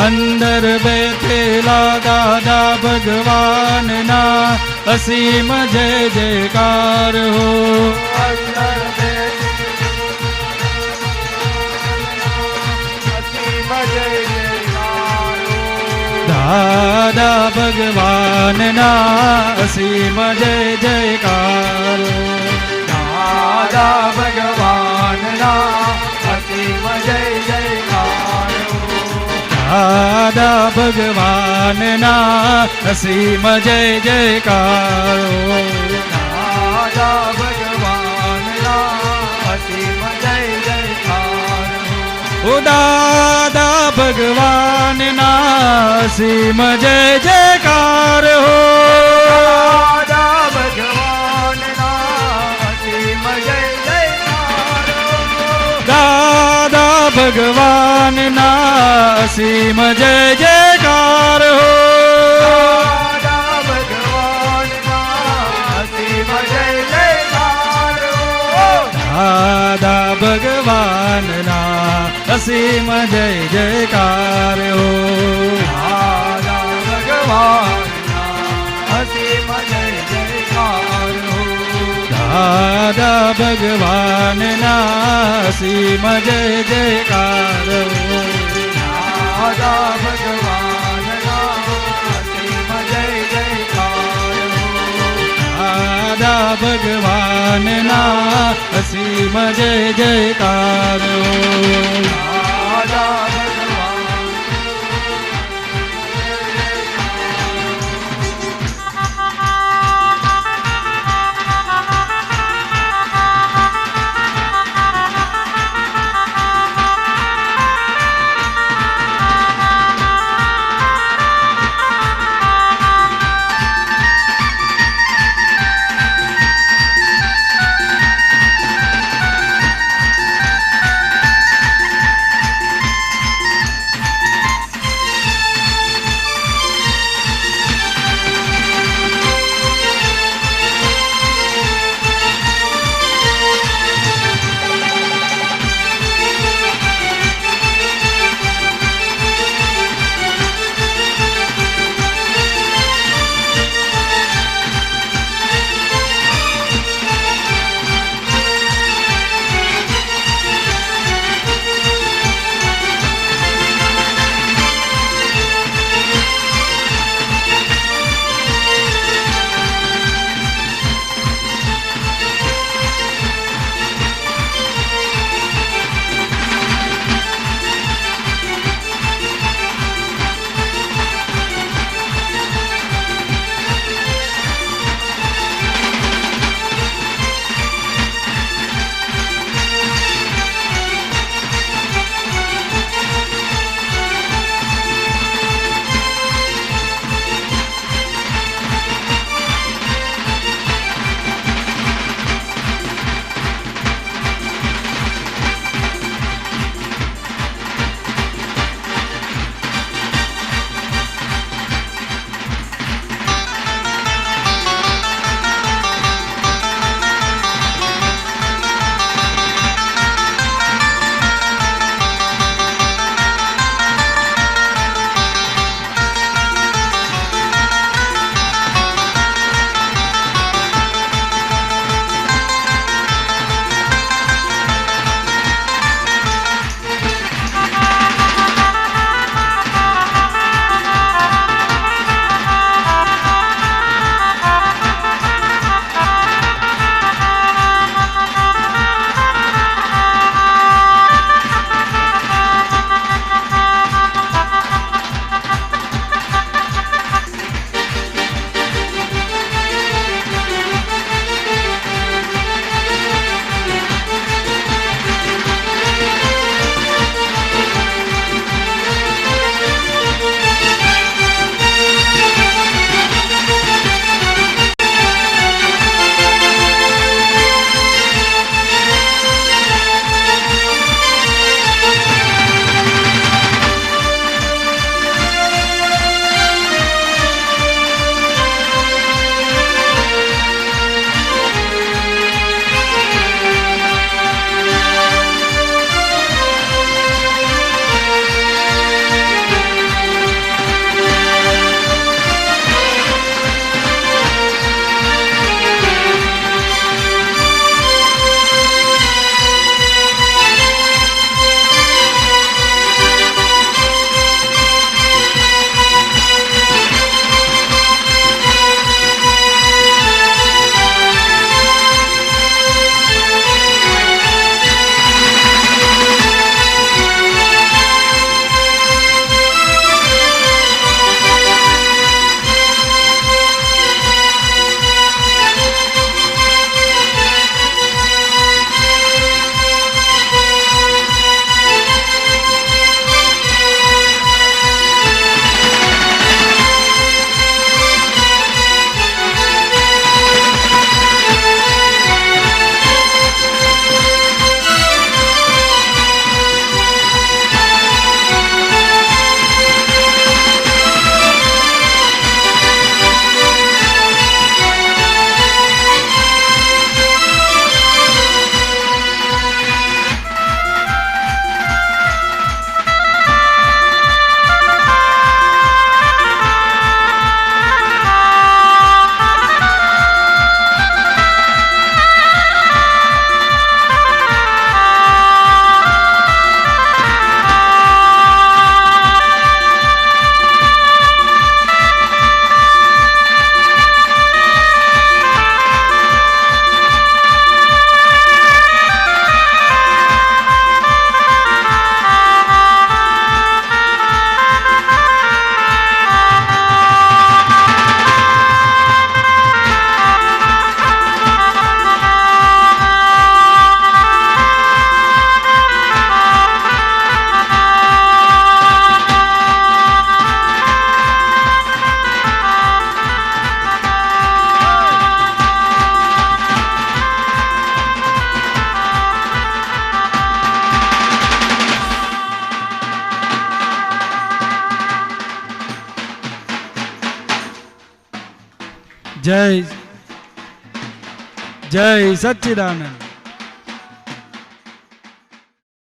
F: અંદર બેઠેલા દાદા ભગવાનના અસીમ જય જયકાર હો.
G: અંદર અસીમ જય જયકાર હો.
F: દાદા ભગવાનના અસીમ જય જયકાર હો.
G: દાદા ભગવાનના અસીમ જય જયકાર હો.
F: દાદા ભગવાનના અસીમ જય જયકાર હો.
G: દાદા ભગવાનના અસીમ જય જયકાર હો.
F: ઓ દાદા ભગવાનના અસીમ જય જયકાર હો.
G: દાદા ભગવાનના અસીમ જય જયકાર હો.
F: દાદા ભગવાનના અસીમ જય જયકાર હો.
G: દાદા ભગવાનના અસીમ જય જયકાર હો.
F: દાદા ભગવાનના અસીમ જય જયકાર હો.
G: દાદા ભગવાનના અસીમ જય જયકાર હો.
F: દાદા ભગવાનના અસીમ જય જયકાર હો.
G: દાદા ભગવાનના અસીમ જય જયકાર હો.
F: દાદા ભગવાનના અસીમ જય જયકાર હો.
G: દાદા ભગવાન
F: જય જય સચ્ચિદાનંદ.